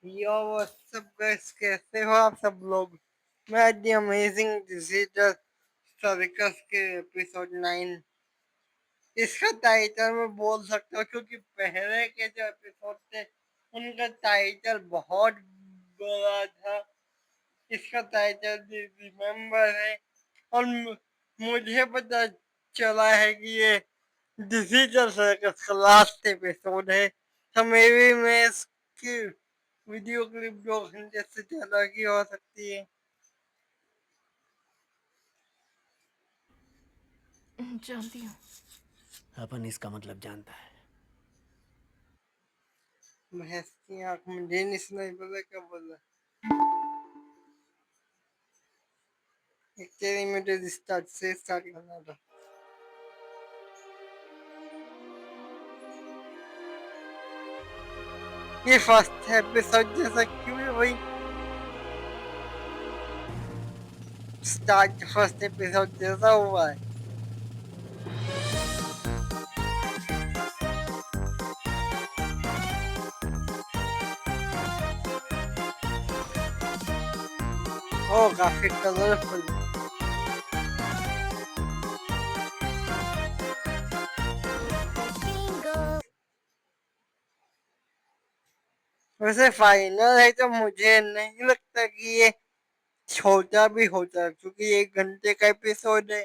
यो WhatsApp guys, कैसे हो आप सब लोग। मैं आज दी अमेजिंग डिसीजन सर्कस के एपिसोड 9 इसका टाइटल मैं बोल सकता हूँ, क्योंकि पहले के जो एपिसोड थे उनका टाइटल बहुत बड़ा था। इसका टाइटल रिमेम्बर है और मुझे पता चला है कि ये डिसीजन सर्कस का लास्ट एपिसोड है, तो मे भी मैं इसकी वीडियो क्लिप 2 घंटे से ज्यादा की हो सकती है। जानती हूँ। अपन इसका मतलब जानता है। भैंस की आंख, मुझे नहीं सुनाई पड़ा क्या बोला। एक्चुअली मुझे स्टार्ट से स्टार्ट करना था। ये फर्स्ट एपिसोड जैसा क्यों है भाई। स्टार्ट फर्स्ट एपिसोड जैसा हुआ है। ओ काफी कलरफुल। वैसे फाइनल है तो मुझे नहीं लगता कि ये छोटा भी होता है, क्योंकि 1 घंटे का एपिसोड है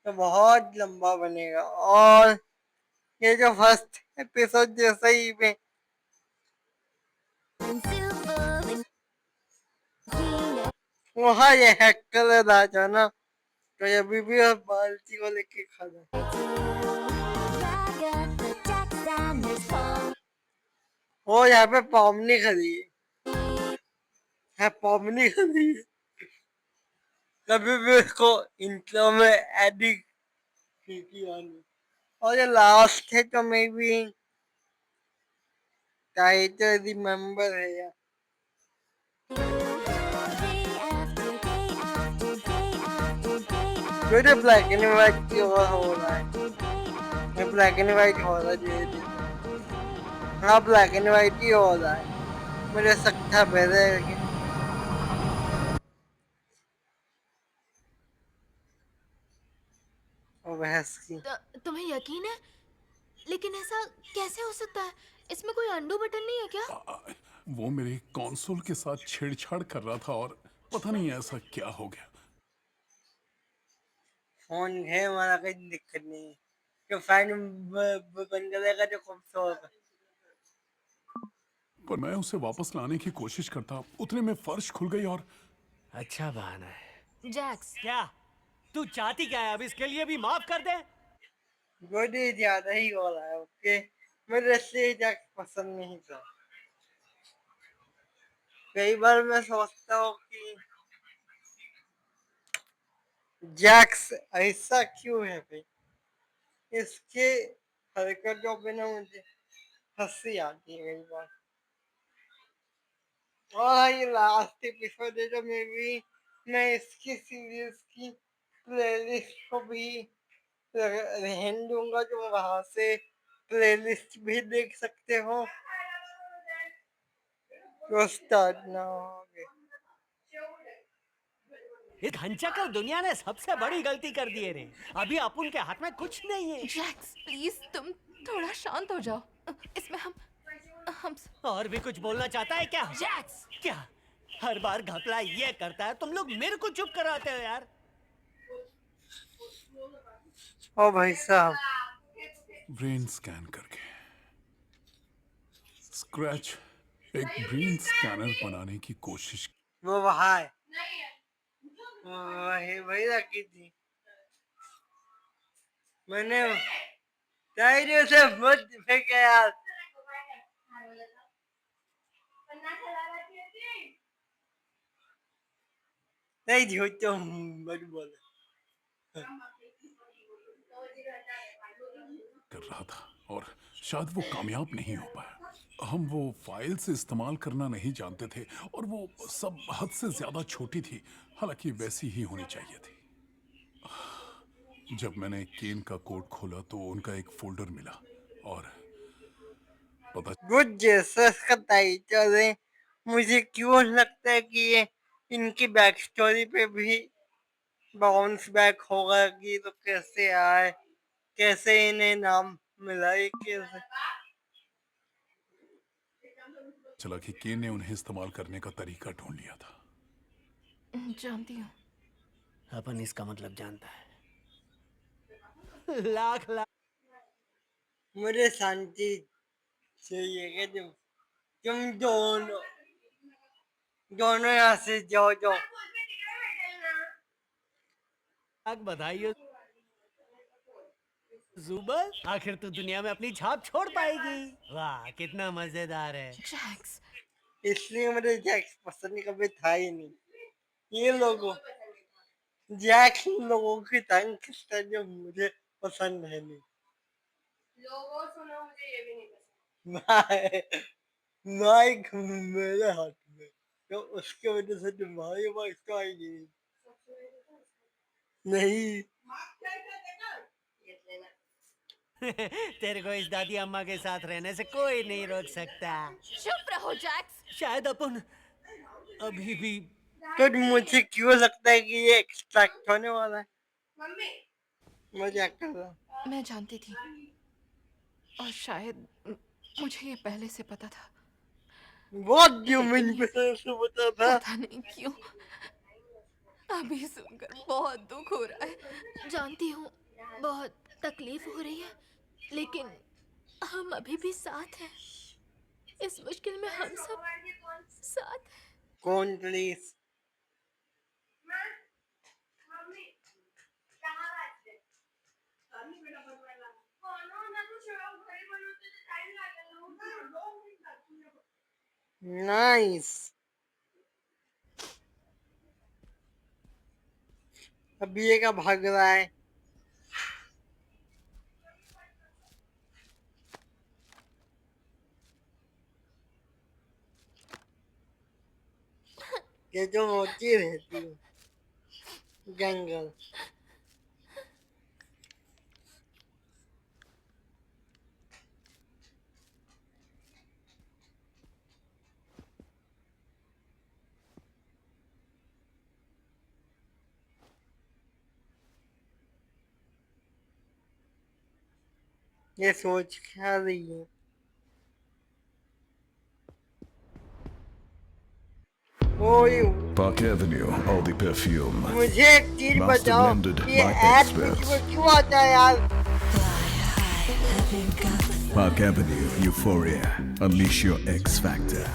तो बहुत लंबा बनेगा। और ये जो फर्स्ट एपिसोड जैसा ही में वहाँ ये हैकर राजा ना, तो ये अभी भी बाल्टी को लेके खड़ा है। वो यहाँ पे पॉमनी खड़ी है पॉमनी खड़ी है। कभी भी उसको इंट्रो में एडिट किया नहीं। और ये लास्ट है तो मे बी टाइटल रिमेम्बर है यार। मेरे ब्लैक एंड व्हाइट क्यों हो रहा है। मैं ब्लैक एंड व्हाइट हो रहा है धीरे धीरे। हाँ ब्लैक एंड व्हाइट ही हो रहा है। मुझे सकता पहले वो भैंस की। तुम्हें यकीन है? लेकिन ऐसा कैसे हो सकता है? इसमें कोई अंडू बटन नहीं है क्या? वो मेरे कंसोल के साथ छेड़छाड़ कर रहा था और पता नहीं ऐसा क्या हो गया। फोन है हमारा, कोई दिक्कत नहीं है। तो फाइन बन करेगा जो खूब सो होगा। पर मैं उसे वापस लाने की कोशिश करता, उतने में फर्श खुल गई और अच्छा बहाना है। जैक्स, क्या तू चाहती क्या है? अब इसके लिए भी माफ कर दे। गोदी ज्यादा ही हो रहा है। ओके, मुझे से जैक पसंद नहीं था। कई बार मैं सोचता हूँ कि जैक्स ऐसा क्यों है भाई। इसके हरकतों पे ना मुझे हंसी आती है कई बार। और ये लास्ट एपिसोड है, तो मैं इसकी सीरीज की प्लेलिस्ट को भी रहने दूंगा, जो वहां से प्लेलिस्ट भी देख सकते हो। तो स्टार्ट ना हो गए। इस घंचकर दुनिया ने सबसे बड़ी गलती कर दी है रे। अभी अपुन के हाथ में कुछ नहीं है। जैक्स प्लीज तुम थोड़ा शांत हो जाओ। इसमें हम और भी कुछ बोलना चाहता है क्या? जैक्स, क्या हर बार घपला ये करता है? तुम लोग मेरे को चुप कराते हो यार। ओ भाई साहब। ब्रेन स्कैन करके स्क्रैच एक ब्रेन स्कैनर बनाने की कोशिश। वो वहां है। वही वही रखी थी मैंने। धैर्य से मत फेंके यार। नहीं झूठ तो मत बोलो। कर रहा था और शायद वो कामयाब नहीं हो पाया। हम वो फाइल से इस्तेमाल करना नहीं जानते थे और वो सब हद से ज्यादा छोटी थी, हालांकि वैसी ही होनी चाहिए थी। जब मैंने केन का कोड खोला तो उनका एक फोल्डर मिला और पता गुड जेसस का टाइटल है मुझे क्यों लगता है कि ये इनकी बैक स्टोरी पे भी बाउंस बैक होगा कि तो कैसे आए, कैसे इन्हें नाम मिला, ये कैसे। चला कि केन ने उन्हें इस्तेमाल करने का तरीका ढूंढ लिया था। जानती हूँ। अपन इसका मतलब जानता है। लाख लाख मुझे शांति चाहिए कि तुम दोनों दोनों यहाँ से जाओ जाओ। बधाई हो जुबल, आखिर तू दुनिया में अपनी छाप छोड़ पाएगी। वाह कितना मजेदार है। जैक्स, इसलिए मुझे जैक्स पसंद कभी था ही नहीं। ये लोगों जैक्स लोगों की तंग खिस्ता जो मुझे पसंद है नहीं। लोगों सुनो, मुझे ये भी नहीं पसंद। माइक मेरे हाथ में, तो उसके वजह से तुम्हारी आवाज तो आएगी नहीं। तेरे को इस दादी अम्मा के साथ रहने से कोई नहीं रोक सकता। चुप रहो जैक्स। शायद अपन अभी भी तो मुझे क्यों लगता है कि ये एक्सट्रैक्ट होने वाला है। मजाक कर रहा हूँ। मैं जानती थी, और शायद मुझे ये पहले से पता था। बहुत ह्यूमन बेस बता था। पता नहीं क्यों अभी सुनकर बहुत दुख हो रहा है। जानती हूँ बहुत तकलीफ हो रही है, लेकिन हम अभी भी साथ हैं। इस मुश्किल में हम सब साथ हैं। कौन प्लीज। नाइस। अभी ये का भाग रहा है। ये जो होती रहती है जंगल। ये सोच क्या रही है। ओए Park Avenue, all the perfume. मुझे एक चीज Master बताओ, blended ये by ऐड बीच experts. में क्यों आता है यार। Park Avenue, Euphoria. Unleash your X Factor.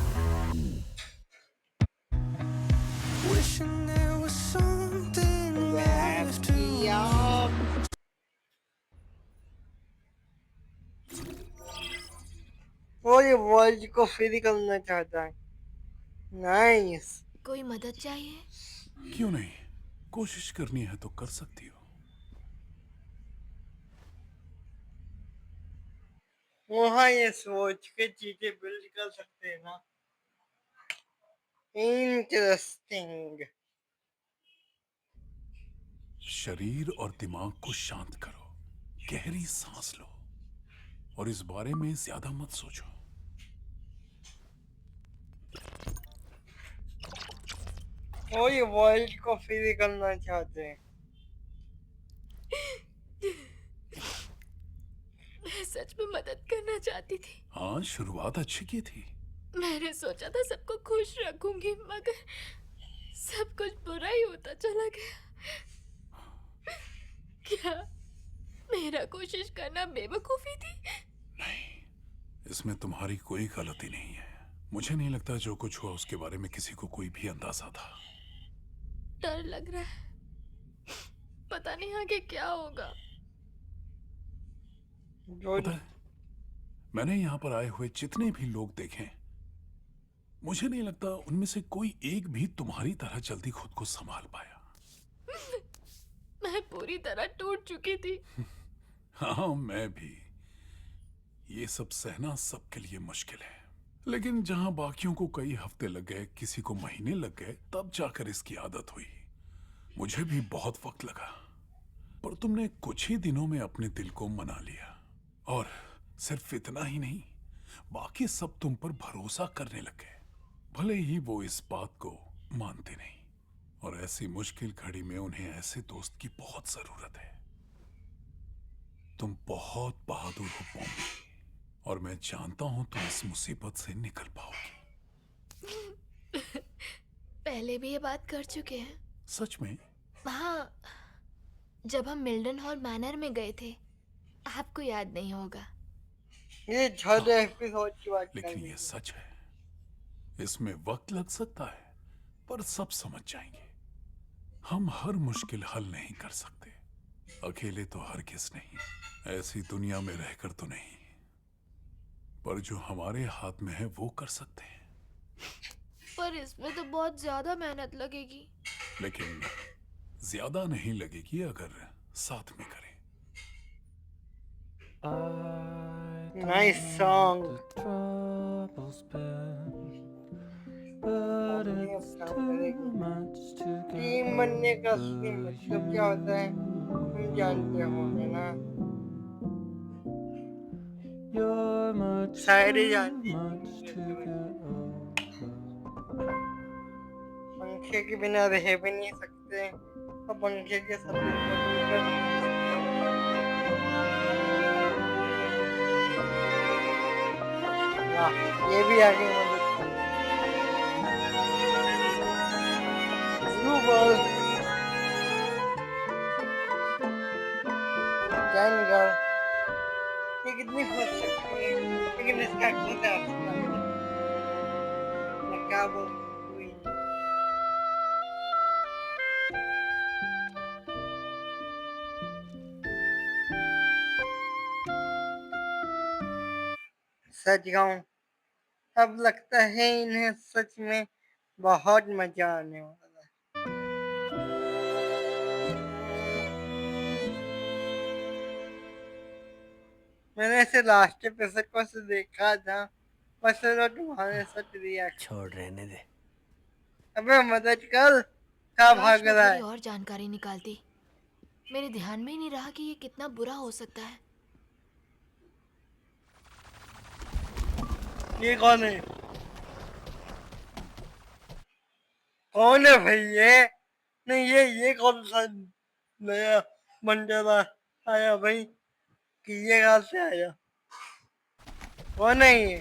वो ये वर्ल्ड को फ्री करना चाहता है। नाइस। कोई मदद चाहिए? क्यों नहीं, कोशिश करनी है तो कर सकती हो। वहाँ ये सोच के चीजें बिल्ड कर सकते हैं ना। इंटरेस्टिंग। शरीर और दिमाग को शांत करो, गहरी सांस लो और इस बारे में ज्यादा मत सोचो। वो ये वर्ल्ड को फ्री करना चाहते हैं। मैं सच में मदद करना चाहती थी। हाँ, शुरुआत अच्छी की थी। मैंने सोचा था सबको खुश रखूंगी, मगर सब कुछ बुरा ही होता चला गया। क्या मेरा कोशिश करना बेवकूफी थी? नहीं, इसमें तुम्हारी कोई गलती नहीं है। मुझे नहीं लगता जो कुछ हुआ उसके बारे में किसी को कोई भी अंदाजा था। डर लग रहा है, पता नहीं आगे क्या होगा। पता है, मैंने यहाँ पर आए हुए जितने भी लोग देखे, मुझे नहीं लगता उनमें से कोई एक भी तुम्हारी तरह जल्दी खुद को संभाल पाया। मैं पूरी तरह टूट चुकी थी। हाँ, मैं भी। ये सब सहना सबके लिए मुश्किल है, लेकिन जहां बाकियों को कई हफ्ते लग गए, किसी को महीने लग गए, तब जाकर इसकी आदत हुई। मुझे भी बहुत वक्त लगा, पर तुमने कुछ ही दिनों में अपने दिल को मना लिया। और सिर्फ इतना ही नहीं, बाकी सब तुम पर भरोसा करने लग गए। भले ही वो इस बात को मानते नहीं, और ऐसी मुश्किल घड़ी में उन्हें ऐसे दोस्त की बहुत जरूरत है। तुम बहुत बहादुर हो पॉम्बी, और मैं जानता हूं तुम इस मुसीबत से निकल पाओगी। पहले भी ये बात कर चुके हैं। सच में? हाँ, जब हम मिल्डन हॉल मैनर में गए थे। आपको याद नहीं होगा। ये 14 एपिसोड की बात कर लेकिन रही ये है। सच है, इसमें वक्त लग सकता है, पर सब समझ जाएंगे। हम हर मुश्किल हल नहीं कर सकते, अकेले तो हरगिज नहीं, ऐसी दुनिया में रहकर तो नहीं, पर जो हमारे हाथ में है वो कर सकते हैं। पर इसमें तो बहुत ज्यादा मेहनत लगेगी। लेकिन ज्यादा नहीं लगेगी अगर साथ में करें। Nice song. टीम बनने का असली मतलब क्या होता है तुम जानते हो, है ना? शायरी जानती पंखे के बिना रह भी नहीं सकते, और पंखे के सपने वाह, ये भी आगे मदद ब्लू बॉल जैन गर्ल, ये कितनी खुश सकती है, लेकिन इसका खुद है मैं क्या बोल सकती हूँ। सच कहूं, अब लगता है इन्हें सच में बहुत मजा आने वाला है। मैंने इसे लास्ट एपिसोड को से देखा था, बस तो तुम्हारे साथ रिएक्ट। छोड़, रहने दे। अबे मदद कर, कहाँ काश भाग मैं रहा थोड़ी है? और जानकारी निकालती। मेरे ध्यान में ही नहीं रहा कि ये कितना बुरा हो सकता है। ये कौन है? कौन है भाई ये? नहीं, ये कौन सा नया मंडला आया भाई, कि ये कहाँ से आया? कौन है ये?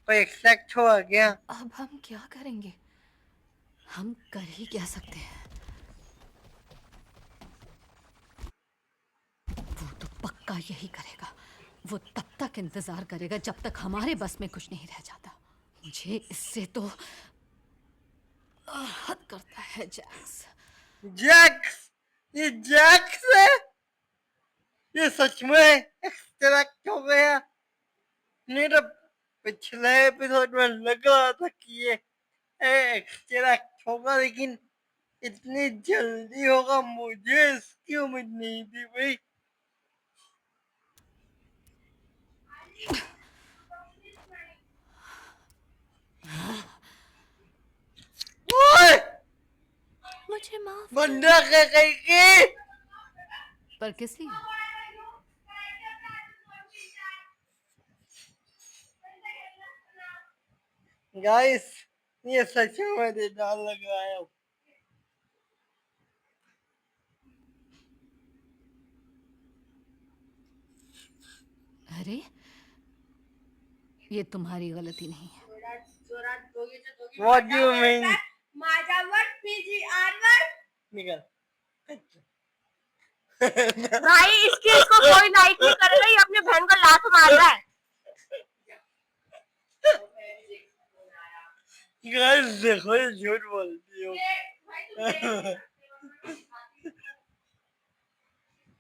कोई एक्सेक्ट हुआ क्या? अब हम क्या करेंगे? हम कर ही क्या सकते हैं? वो तो पक्का यही करेगा। वो तब तक इंतजार करेगा जब तक हमारे बस में कुछ नहीं रह जाता। मुझे इससे तो हद करता है जैक्स। जैक्स? ये जैक्स है? ये सच में एक्सट्रैक्ट हो गया? नहीं तो पिछले एपिसोड में लग रहा था कि ये एक्सट्रैक्ट होगा, लेकिन इतनी जल्दी होगा मुझे इसकी उम्मीद नहीं थी भाई। ओए! मुझे माफ कर। बंदा क्या कहेगी? पर किस लिए? गाइस, ये सच में मजेदार लग रहा है। अरे, ये तुम्हारी गलती नहीं है। What do you mean? निकल। भाई इसकी इसको कोई लाइक नहीं करेगा, ये अपने बहन को लात मार रहा है। गाइस देखो, ये झूठ बोलती हो।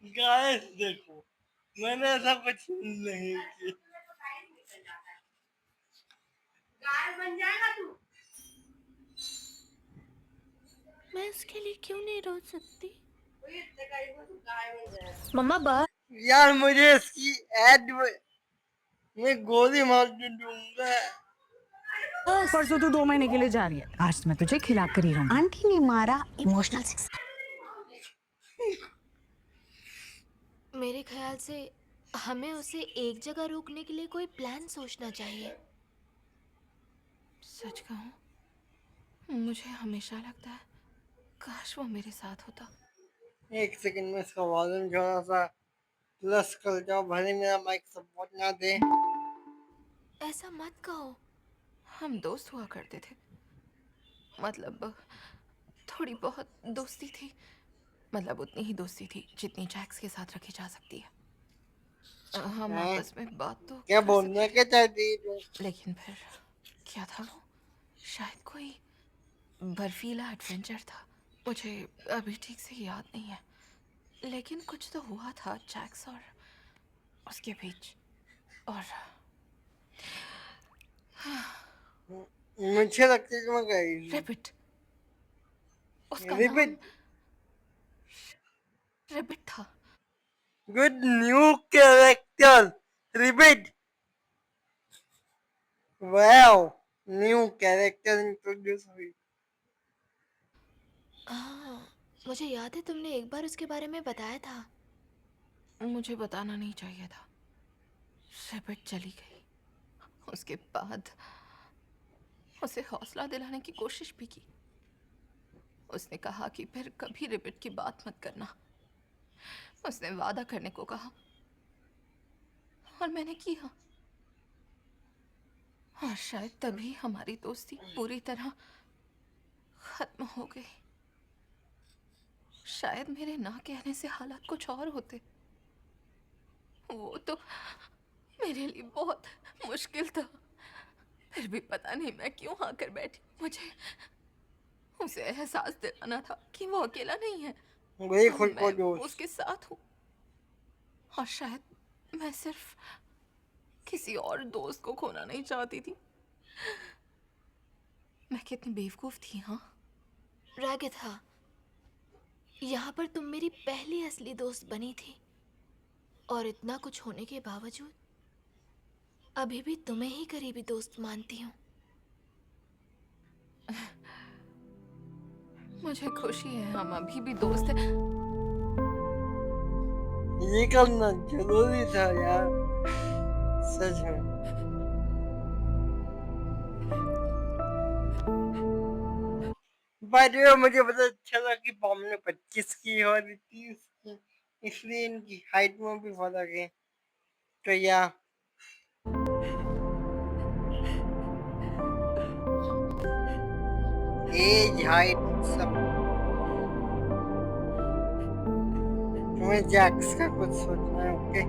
गाइस देखो, मैंने ऐसा कुछ नहीं किया। बन जाएगा तू। मैं इसके लिए क्यों नहीं रो सकती? मम्मा बस यार मुझे इसकी एड में गोली मार के दूंगा। परसों तू 2 महीने के लिए जा रही है, आज मैं तुझे खिला कर ही रहूंगी। आंटी ने मारा इमोशनल सेक्स। मेरे ख्याल से हमें उसे एक जगह रोकने के लिए कोई प्लान सोचना चाहिए। सच कहूँ मुझे हमेशा लगता है काश वो मेरे साथ होता। एक सेकंड में इसका वॉल्यूम थोड़ा सा प्लस कर जाओ, भले मेरा माइक सपोर्ट ना दे। ऐसा मत कहो, हम दोस्त हुआ करते थे, मतलब थोड़ी बहुत दोस्ती थी, मतलब उतनी ही दोस्ती थी जितनी जैक्स के साथ रखी जा सकती है। हम हैं? आपस में बात तो क्या कर बोलना सकते क्या चाहती है तुम? थे, लेकिन फिर क्या था वो? शायद कोई बर्फीला एडवेंचर था, मुझे अभी ठीक से याद नहीं है, लेकिन कुछ तो हुआ था जैक्स और उसके बीच। और मुझे लगता है कि मैं गई। रेबिट, उसका रिबिट, नाम रेबिट था। Good new character रिबिट। Wow, new character introduce हुई। हाँ, मुझे याद है तुमने एक बार उसके बारे में बताया था। मुझे बताना नहीं चाहिए था। रेबिट चली गई, उसके बाद उसे हौसला दिलाने की कोशिश भी की। उसने कहा कि फिर कभी रेबिट की बात मत करना। उसने वादा करने को कहा और मैंने किया, और शायद तभी हमारी दोस्ती पूरी तरह खत्म हो गई। शायद मेरे ना कहने से हालात कुछ और होते। वो तो मेरे लिए बहुत मुश्किल था, फिर भी पता नहीं मैं क्यों आकर बैठी। मुझे उसे एहसास दिलाना था कि वो अकेला नहीं है, वही खुद को मैं जोश। उसके साथ हूँ। और शायद मैं सिर्फ किसी और दोस्त को खोना नहीं चाहती थी। मैं कितनी बेवकूफ थी। हाँ रागिथा, यहाँ पर तुम मेरी पहली असली दोस्त बनी थी, और इतना कुछ होने के बावजूद अभी भी तुम्हें ही करीबी दोस्त मानती हूँ। मुझे खुशी है हम अभी भी दोस्त हैं। ये करना जरूरी था यार, सच में। बाय द वे, मुझे पता चला कि बॉम ने 25 की और 30 की, इसलिए इनकी हाइट में भी फर्क है। तो या एज हाइट सब, तुम्हें जैक्स का कुछ सोचना है। Okay,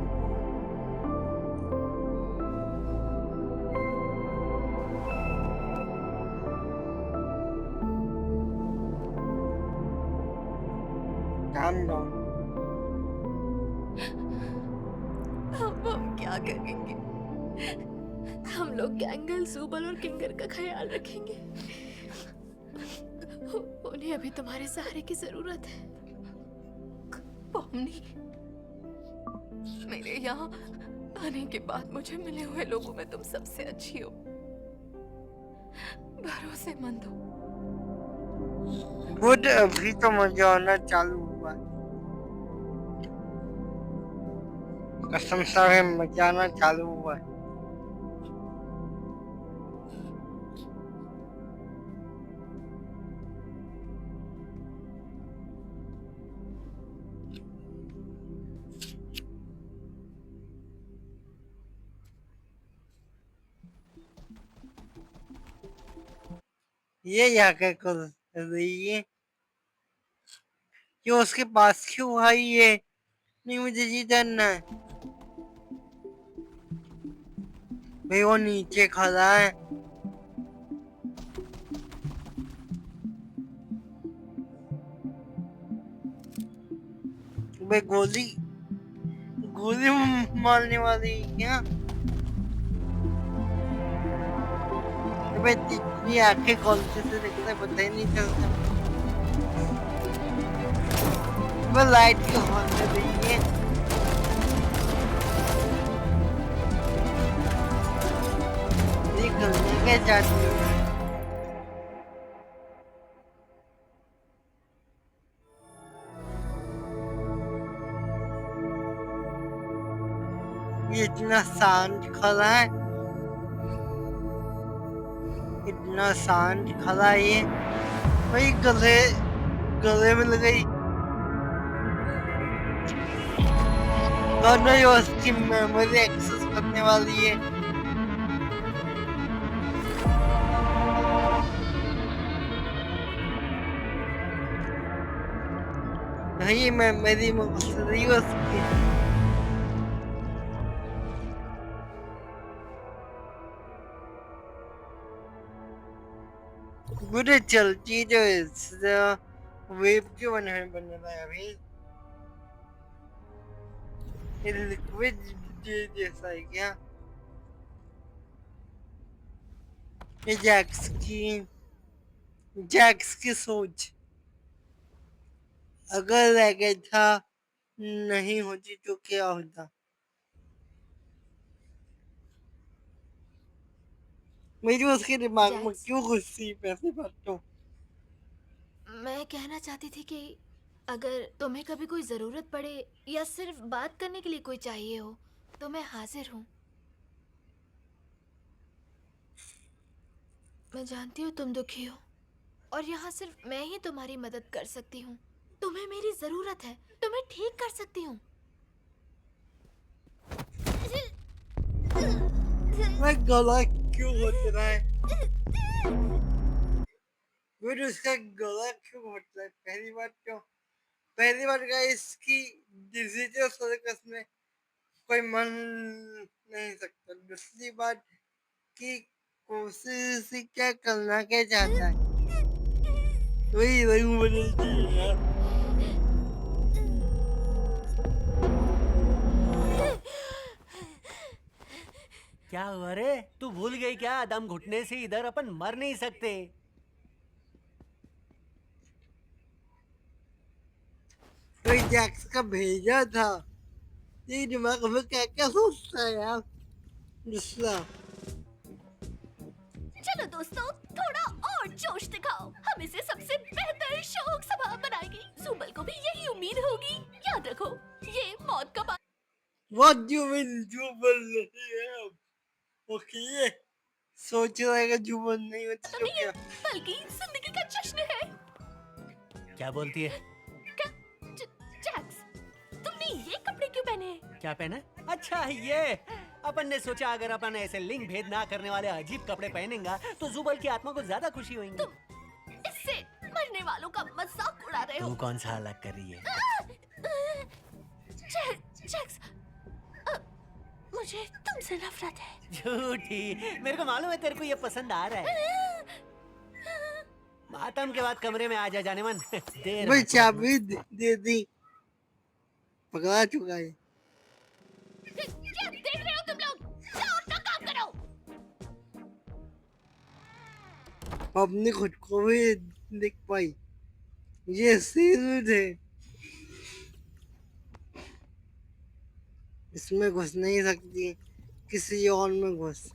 calm down. अब हम क्या करेंगे? हम लोग गैंगल, सूबल और किंगर का ख्याल रखेंगे। उन्हें अभी तुम्हारे सहारे की जरूरत है। पॉमनी, मेरे यहाँ आने के बाद मुझे मिले हुए लोगों में तुम सबसे अच्छी हो, भरोसेमंद हो। गुड, अभी तो मजा आना चालू हुआ। कसम से मजा आना चालू हुआ। ये क्या कर रही है? क्यों उसके पास क्यों आई ये? नहीं, मुझे ये जानना है। भाई वो नीचे खड़ा है। भाई गोली गोली मारने वाली है क्या? भाई इतनी आंखें कौन से दिखता है पता ही नहीं चलता। वो लाइट क्यों ऑन कर रही है? ये करने क्या चाहती हो? ये इतना शांत खड़ा है। इतना शांत खड़ा है ये, वही गले गले मिल गई। दोनों ही उसकी मेमोरी एक्सेस करने वाली है। वही मेमोरी में घुस रही है उसकी। बुरे चलती जो इस वेब क्यों बन रहा है अभी? ये लिक्विड जैसा है क्या? ये जैक्स की सोच अगर रेगेथा नहीं होती तो क्या होता? मेरी उसके दिमाग में जैक्स, क्यों घुसी पैसे बातों? मैं कहना चाहती थी कि अगर तुम्हें कभी कोई जरूरत पड़े या सिर्फ बात करने के लिए कोई चाहिए हो तो मैं हाजिर हूँ। मैं जानती हूँ तुम दुखी हो और यहाँ सिर्फ मैं ही तुम्हारी मदद कर सकती हूँ। तुम्हें मेरी जरूरत है, तुम्हें ठीक कर सकती हूँ। मैं गला क्यों घुट रहा है? फिर उसका गला क्यों घुट रहा है? पहली बार का इसकी डिजिटल सर्कस में कोई मन नहीं सकता। दूसरी बात की कोशिश से क्या करना क्या चाहता है? वही रंग बदलती है यार। क्या हुआ रे? तू भूल गई क्या? दम घुटने से इधर अपन मर नहीं सकते। कोई जैक्स का भेजा था। ये दिमाग में क्या क्या सोचता है यार दूसरा। चलो दोस्तों, थोड़ा और जोश दिखाओ। हम इसे सबसे बेहतर शौक सभा बनाएंगे। सुबल को भी यही उम्मीद होगी। याद रखो, ये मौत का बात। What do you mean Jubbal नहीं है? ओके, सोच रहा है कि जुबल नहीं होती तो नहीं है, क्या? बल्कि जिंदगी का जश्न है। क्या बोलती है? जैक्स, तुमने ये कपड़े क्यों पहने हैं? क्या पहना? अच्छा ये अपन ने सोचा अगर अपन ऐसे लिंग भेद ना करने वाले अजीब कपड़े पहनेंगे तो जुबल की आत्मा को ज्यादा खुशी होगी। तुम इससे मरने वालों का मजाक उड़ा रहे हो। तू कौन सा अलग कर रही है? जैक्स, मुझे तुमसे नफरत है। झूठी, मेरे को मालूम है तेरे को ये पसंद आ रहा है। मातम के बाद कमरे में आ जा जाने मन। देर भाई मत कर। चाबी दे दी, पकड़ा चुका है। क्या देख रहे हो तुम लोग? जाओ अपना काम करो। अपने खुद को भी देख पाई। ये सीन है, इसमें घुस नहीं सकती, किसी और में घुस।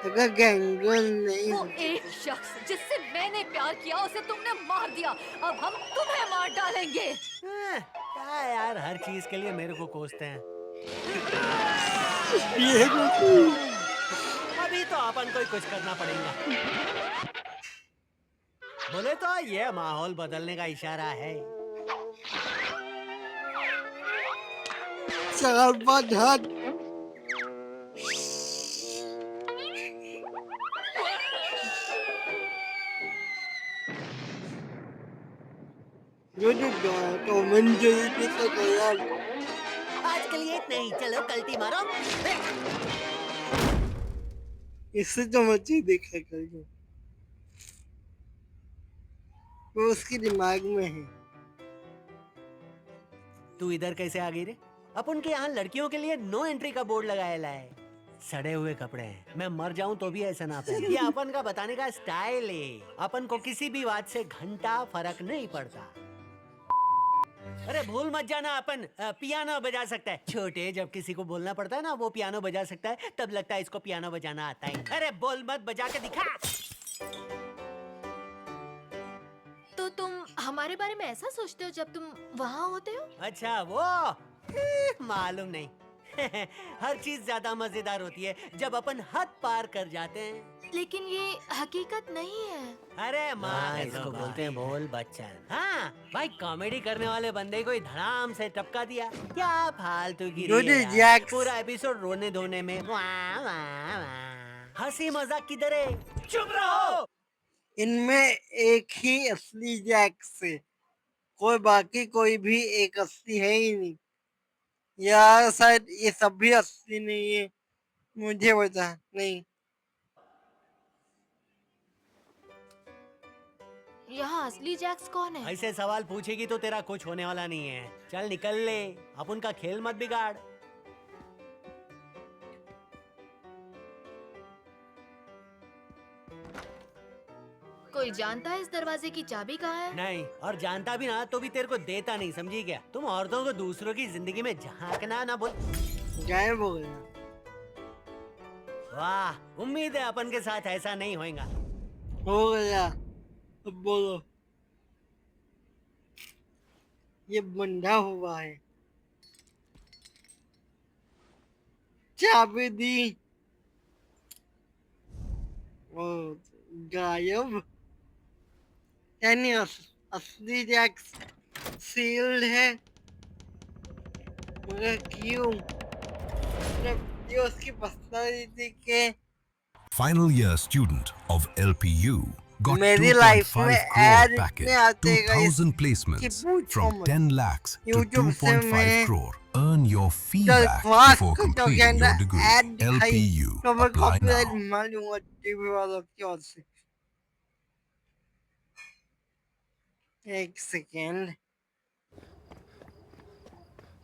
अगर गैंगल नहीं वो होती एक शख्स जिससे मैंने प्यार किया उसे तुमने मार दिया, अब हम तुम्हें मार डालेंगे। क्या यार, हर चीज के लिए मेरे को कोसते हैं। ये अभी तो अपन को ही कुछ करना पड़ेगा। बोले तो ये माहौल बदलने का इशारा है। चार पांच हाथ तो मन चाहिए तो यार आज के लिए इतना ही, चलो कल्टी मारो। इससे तो मच्छी देखा करिए, वो उसके दिमाग में है। तू इधर कैसे आ गई रे? अपन के यहाँ लड़कियों के लिए नो एंट्री का बोर्ड लगाया है। सड़े हुए कपड़े हैं, मैं मर जाऊं तो भी ऐसा ना पहन। ये अपन का बताने का स्टाइल है। अपन को किसी भी बात से घंटा फर्क नहीं पड़ता। अरे भूल मत जाना, अपन पियानो बजा सकता है। छोटे जब किसी को बोलना पड़ता है ना वो पियानो बजा सकता है, तब लगता है इसको पियानो बजाना आता है। अरे बोल मत, बजा के दिखा। तो तुम हमारे बारे में ऐसा सोचते हो जब तुम वहाँ होते हो? अच्छा वो मालूम नहीं। हर चीज ज्यादा मजेदार होती है जब अपन हद पार कर जाते हैं। लेकिन ये हकीकत नहीं है। अरे माँ इसको बोलते हैं बोल बच्चन। हाँ भाई, कॉमेडी करने वाले बंदे को ही धड़ाम से टपका दिया। क्या फालतू की Dude, Jax. पूरा एपिसोड रोने धोने में। वाह वाह वाह, हंसी मजाक किधर है? चुप रहो। इनमें एक ही असली जैक्स है, कोई भी एक असली है ही नहीं। यार शायद ये सब भी असली नहीं है, मुझे पता नहीं। यहाँ असली जैक्स कौन है? ऐसे सवाल पूछेगी तो तेरा कुछ होने वाला नहीं है। चल निकल ले, अब उनका खेल मत बिगाड़। कोई जानता है इस दरवाजे की चाबी कहाँ है? नहीं, और जानता भी ना तो भी तेरे को देता नहीं, समझी क्या? तुम औरतों को दूसरों की जिंदगी में झांकना ना बोल। गायब हो गया। वाह, उम्मीद है अपन के साथ ऐसा नहीं होएगा। हो गया, अब बोलो। ये बंधा हुआ है, चाबी दी और गायब। यानी असली जैक्स सील्ड है, मगर क्यों? मतलब ये उसकी पर्सनालिटी के Final year student of LPU got मेरी लाइफ 2.5 में crore ऐड package, इतने आते हैं guys 2000 कि placements पूछो from मत। 10 lakhs to YouTube से 2.5 मैं crore. Earn your fee back दरख्वास्त before करता हूँ कि completing अंदर your degree. ऐड दिखाई LPU. तो मैं Apply कॉपीराइट now. मार लूंगा टीवी वालों की ओर से। एक सेकेंड,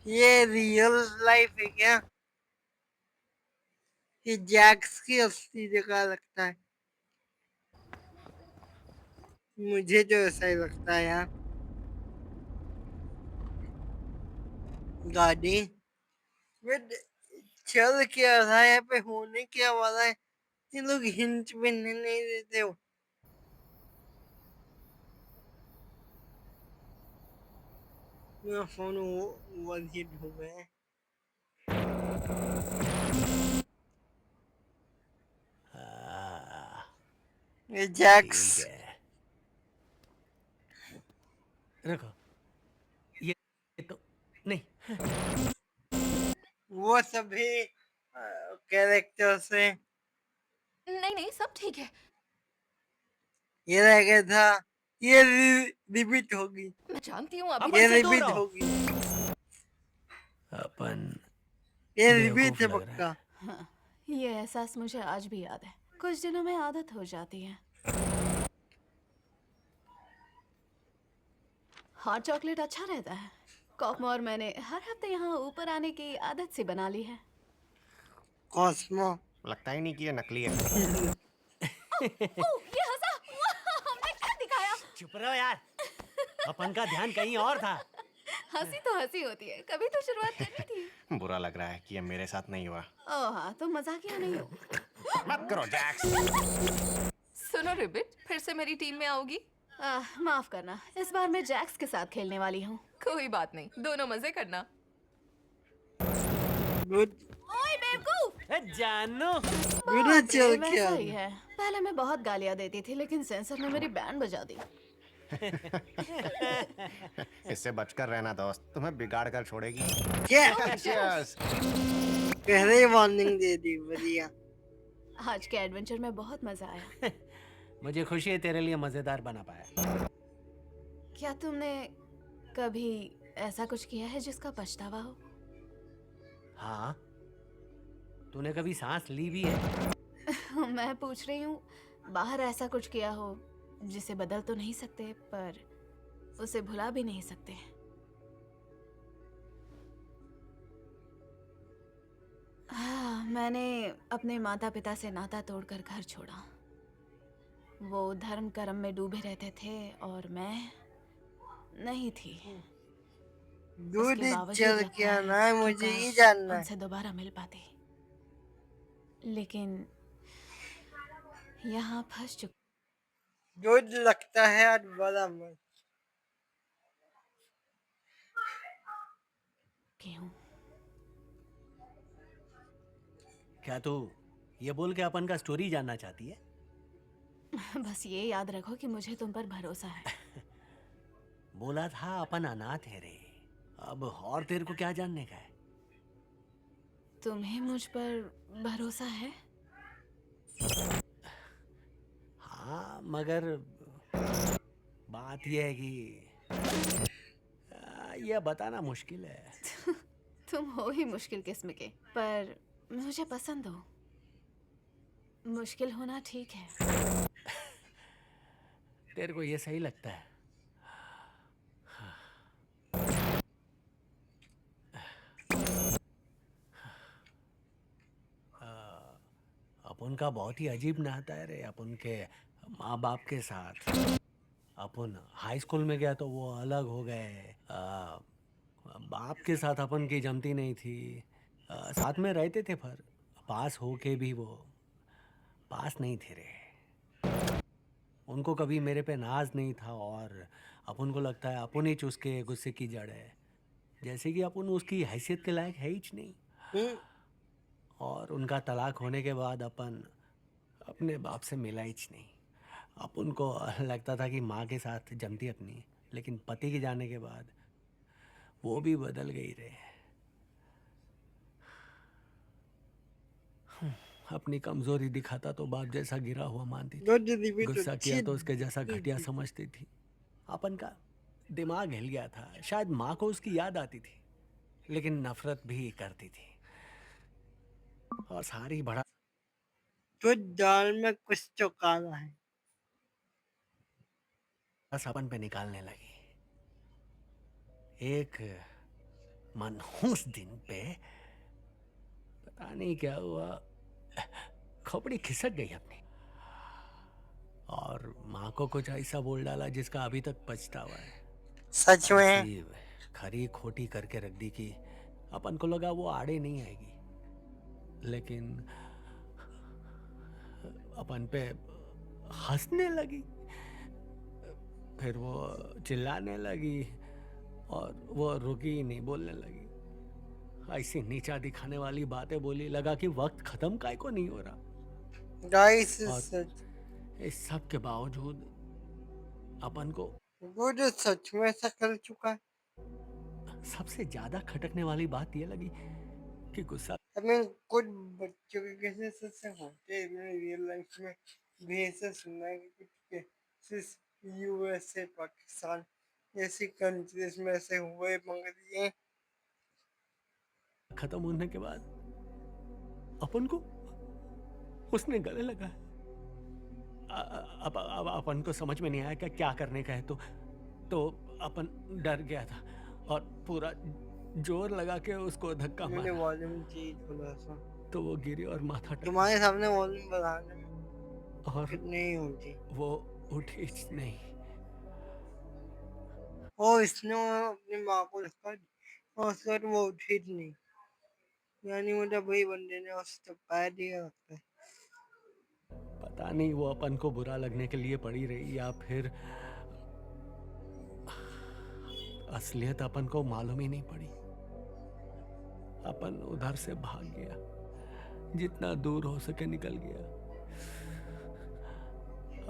ये रियल लाइफ है क्या? ये जैक्स की असली जगह लगता है, मुझे जो ऐसा ही लगता है यार। गाड़ी बट चल क्या रहा है, यहाँ पे होने क्या वाला है? ये लोग हिंट भी नहीं देते हो। मेरा फोन वन हिट हो गया है। ये जैक्स ठीक है, रुको, ये तो नहीं। वो सभी कैरेक्टर्स हैं। नहीं नहीं, सब ठीक है। ये रह गया था, ये रिपीट होगी, मैं जानती हूँ अपन अभी। ये से दूर रिपीट रहो। होगी, अपन ये बेवकूफ रिपीट है लग रहा पक्का। हाँ, ये एहसास मुझे आज भी याद है। कुछ दिनों में आदत हो जाती है। हॉट चॉकलेट अच्छा रहता है। कॉस्मो और मैंने हर हफ्ते यहाँ ऊपर आने की आदत सी बना ली है। कॉस्मो लगता ही नहीं कि ये नकली है। ओह, ये हंसा। हमने क्या दिखाया? चुप रहो यार, अपन का ध्यान कहीं और था। हंसी तो हंसी होती है, कभी तो शुरुआत करनी थी। बुरा लग रहा है कि ये मेरे साथ नहीं हुआ। ओह हाँ, तुम मजाकिया नहीं हो। मत करो जैक्स। सुनो रिबिट, फिर से मेरी टीम में आओगी? माफ करना, इस बार मैं जैक्स के साथ खेलने वाली हूँ। कोई बात नहीं, दोनों मजे करना। गुड ओए बेवकूफ! जानू, गुड चल वैसा क्या ही है। पहले मैं बहुत गालियाँ देती थी, लेकिन सेंसर ने मेरी बैंड बजा दी। इससे बचकर रहना दोस्त, तुम्हें बिगाड़ कर छोड़ेगी। क्या? Cheers. पहले ही वार्निंग दे दी, बढ़िया। आज के एडवेंचर में बहुत मजा आया। मुझे खुशी है तेरे लिए मजेदार बना पाया। क्या तुमने कभी ऐसा कुछ किया है जिसका पछतावा हो? हाँ, तूने कभी सांस ली भी है? मैं पूछ रही हूँ, बाहर ऐसा कुछ किया हो जिसे बदल तो नहीं सकते, पर उसे भुला भी नहीं सकते। हाँ, मैंने अपने माता पिता से नाता तोड़कर घर छोड़ा। वो धर्म कर्म में डूबे रहते थे और मैं नहीं थी। गुड उसके बावजूद चल लगता क्या है ना है, कि मुझे ये काश जानना है। उनसे दोबारा मिल पाती, लेकिन यहाँ फंस गुड लगता है आज बड़ा मत। चुकी हूँ। क्या तू ये बोल के अपन का स्टोरी जानना चाहती है? बस ये याद रखो कि मुझे तुम पर भरोसा है। बोला था अपन अनाथ है रे। अब और तेरे को क्या जानने का है? तुम्हें मुझ पर भरोसा है? हाँ, मगर बात यह है कि यह बताना मुश्किल है। तुम हो ही मुश्किल किस्म के, पर मुझे पसंद हो। मुश्किल होना ठीक है। तेरे को ये सही लगता है? अपन का बहुत ही अजीब नाता है रे अपन के माँ बाप के साथ। अपन हाई स्कूल में गया तो वो अलग हो गए। बाप के साथ अपन की जमती नहीं थी। साथ में रहते थे पर पास होके भी वो पास नहीं थे रे। उनको कभी मेरे पे नाज नहीं था और अपन को लगता है अपन ही उसके गुस्से की जड़ है। जैसे कि अपन उसकी हैसियत के लायक है ही नहीं। और उनका तलाक होने के बाद अपन अपने बाप से मिला ही नहीं। अपन को लगता था कि माँ के साथ जमती अपनी, लेकिन पति के जाने के बाद वो भी बदल गई रे। अपनी कमजोरी दिखाता तो बाप जैसा गिरा हुआ मानती थी, गुस्सा किया तो उसके जैसा घटिया समझती थी। अपन का दिमाग हिल गया था। शायद माँ को उसकी याद आती थी, लेकिन नफरत भी करती थी। और सारी बड़ा तो दाल में कुछ तो काला है। अपन पे निकालने लगी। एक मनहूस दिन पे पता नहीं क्या हुआ, खोपड़ी खिसक गई अपनी और माँ को कुछ ऐसा बोल डाला जिसका अभी तक पछतावा है। सच में ऐसी खरी खोटी करके रख दी कि अपन को लगा वो आड़े नहीं आएगी, लेकिन अपन पे हंसने लगी। फिर वो चिल्लाने लगी और वो रुकी नहीं, बोलने लगी। ऐसी नीचा दिखाने वाली बातें बोली, लगा कि वक्त खत्म काहे को नहीं हो रहा। गाइस इस सब के बावजूद अपन को वो जो सच में ऐसा कर चुका है। सबसे ज्यादा खटकने वाली बात ये लगी कि गुस्सा कुछ बच्चों के केसेस ऐसे होते हैं रियल लाइफ में भी। ऐसा सुना है कि कुछ केसेस यूएसए पाकिस्तान जैसी कंट्रीज में ऐसे हुए, मगर ये खत्म होने के बाद अपन को उसने गले लगा। अब अपन को समझ में नहीं आया कि क्या करने का है, तो अपन डर गया था और पूरा जोर लगा के उसको धक्का मैंने मारा। वॉल्यूम चेंज थोड़ा सा, तो वो गिरी और माथा टच तुम्हारे सामने वॉल्यूम बढ़ाने और नहीं होती। वो उठी नहीं। और इसने अपनी माँ को धक्का और उसके बाद वो उठी नहीं, यानी मुझे वही बंदे ने उससे पैर दिया लगता है। पता नहीं वो अपन को बुरा लगने के लिए पड़ी रही या फिर असलियत अपन को मालूम ही नहीं पड़ी। अपन उधर से भाग गया, जितना दूर हो सके निकल गया।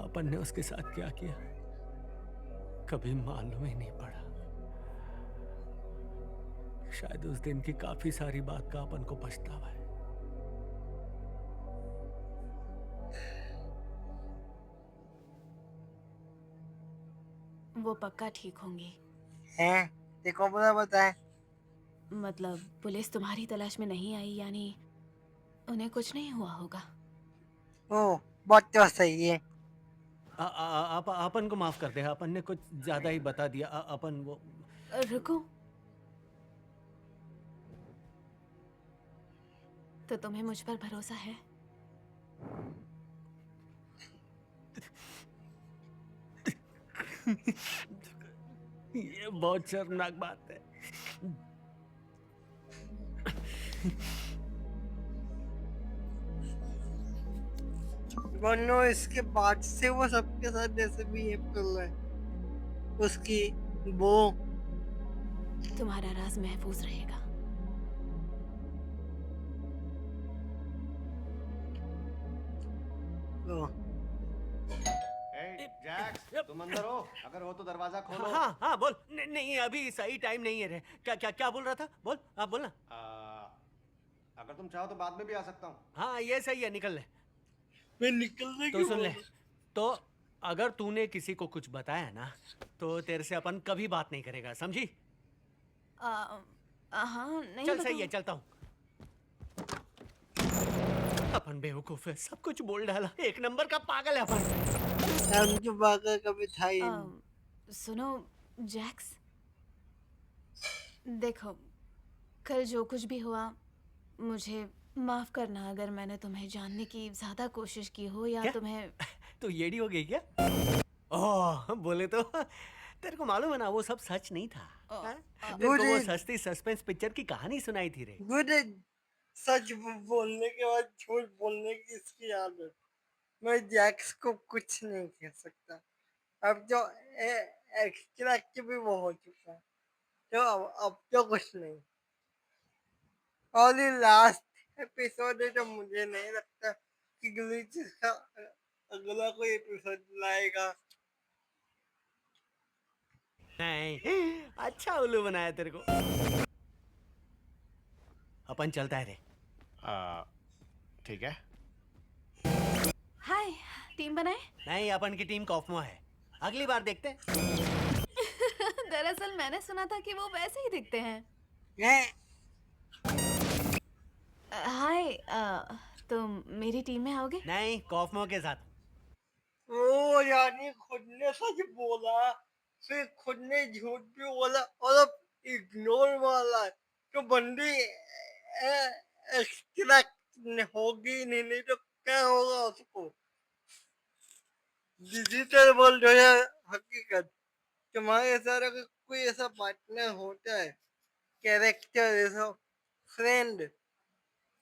अपन ने उसके साथ क्या किया कभी मालूम ही नहीं पड़ा। शायद उस दिन की काफी सारी बात का अपन को पछतावा है। वो पक्का ठीक होंगी। हैं? देखो पूरा बताए। मतलब पुलिस तुम्हारी तलाश में नहीं आई, यानी उन्हें कुछ नहीं हुआ होगा। ओ बात तो सही है। अपन को माफ कर दे, अपन ने कुछ ज्यादा ही बता दिया। अपन वो रुको, तो तुम्हें मुझ पर भरोसा है? ये बहुत शर्मनाक बात है। वरना इसके बाद से वो सबके साथ जैसे बिहेव कर रहा है, उसकी वो तुम्हारा राज महफूज रहेगा। तो जैक्स, तुम अंदर हो? अगर हो तो दरवाजा खोलो। हाँ हाँ बोल। नहीं अभी सही टाइम नहीं है रे। क्या क्या क्या बोल रहा था? बोल आप बोलना। अगर तुम चाहो तो बाद में भी आ सकता हूँ। हाँ ये सही है, निकल ले। मैं निकलने तो क्यों सुन ले, बोल तो अगर तूने किसी को कुछ बताया ना तो तेरे से अपन कभी बात नहीं करेगा, समझी? हाँ नहीं चल सही है, बताऊँ। चलता हूँ। अपन बेवकूफ है, सब कुछ बोल डाला। एक नंबर का पागल है अपन। हम जो बाका कभी था ही नहीं। सुनो जैक्स, देखो कल जो कुछ भी हुआ मुझे माफ करना अगर मैंने तुम्हें जानने की ज्यादा कोशिश की हो या क्या? तुम्हें। तो येड़ी हो गई क्या? ओह बोले तो तेरे को मालूम है ना वो सब सच नहीं था। हाँ? तेरे को वो गुड सस्ती सस्पेंस पिक्चर की कहानी सुनाई थी रे। गुड सच बोलने के बाद झूठ बोलने की इसकी आदत। मैं जैक्स को कुछ नहीं कह सकता। अब जो एक्स्ट्रा भी वो हो चुका है, तो अब तो कुछ नहीं। और ये लास्ट एपिसोड है, तो मुझे नहीं लगता कि ग्लिचेस का अगला कोई एपिसोड लाएगा। नहीं अच्छा उल्लू बनाया तेरे को। अपन चलता है रे। ठीक है। हाय, टीम बनाए। नहीं अपन की टीम कॉफमो है, अगली बार देखते हैं। दरअसल मैंने सुना था कि वो वैसे ही दिखते हैं। ये हाय, तुम मेरी टीम में आओगे? नहीं कॉफमो के साथ। ओ यानी खुद ने सच बोला, फिर खुद ने झूठ भी बोला, और अब इग्नोर वाला, तो बंदी एक्स्ट्रा होगी नहीं तो क्या होगा उसको? डिजिटल वर्ल्ड है हकीकत। तुम्हारे साथ अगर कोई ऐसा पार्टनर होता है, कैरेक्टर ऐसा फ्रेंड,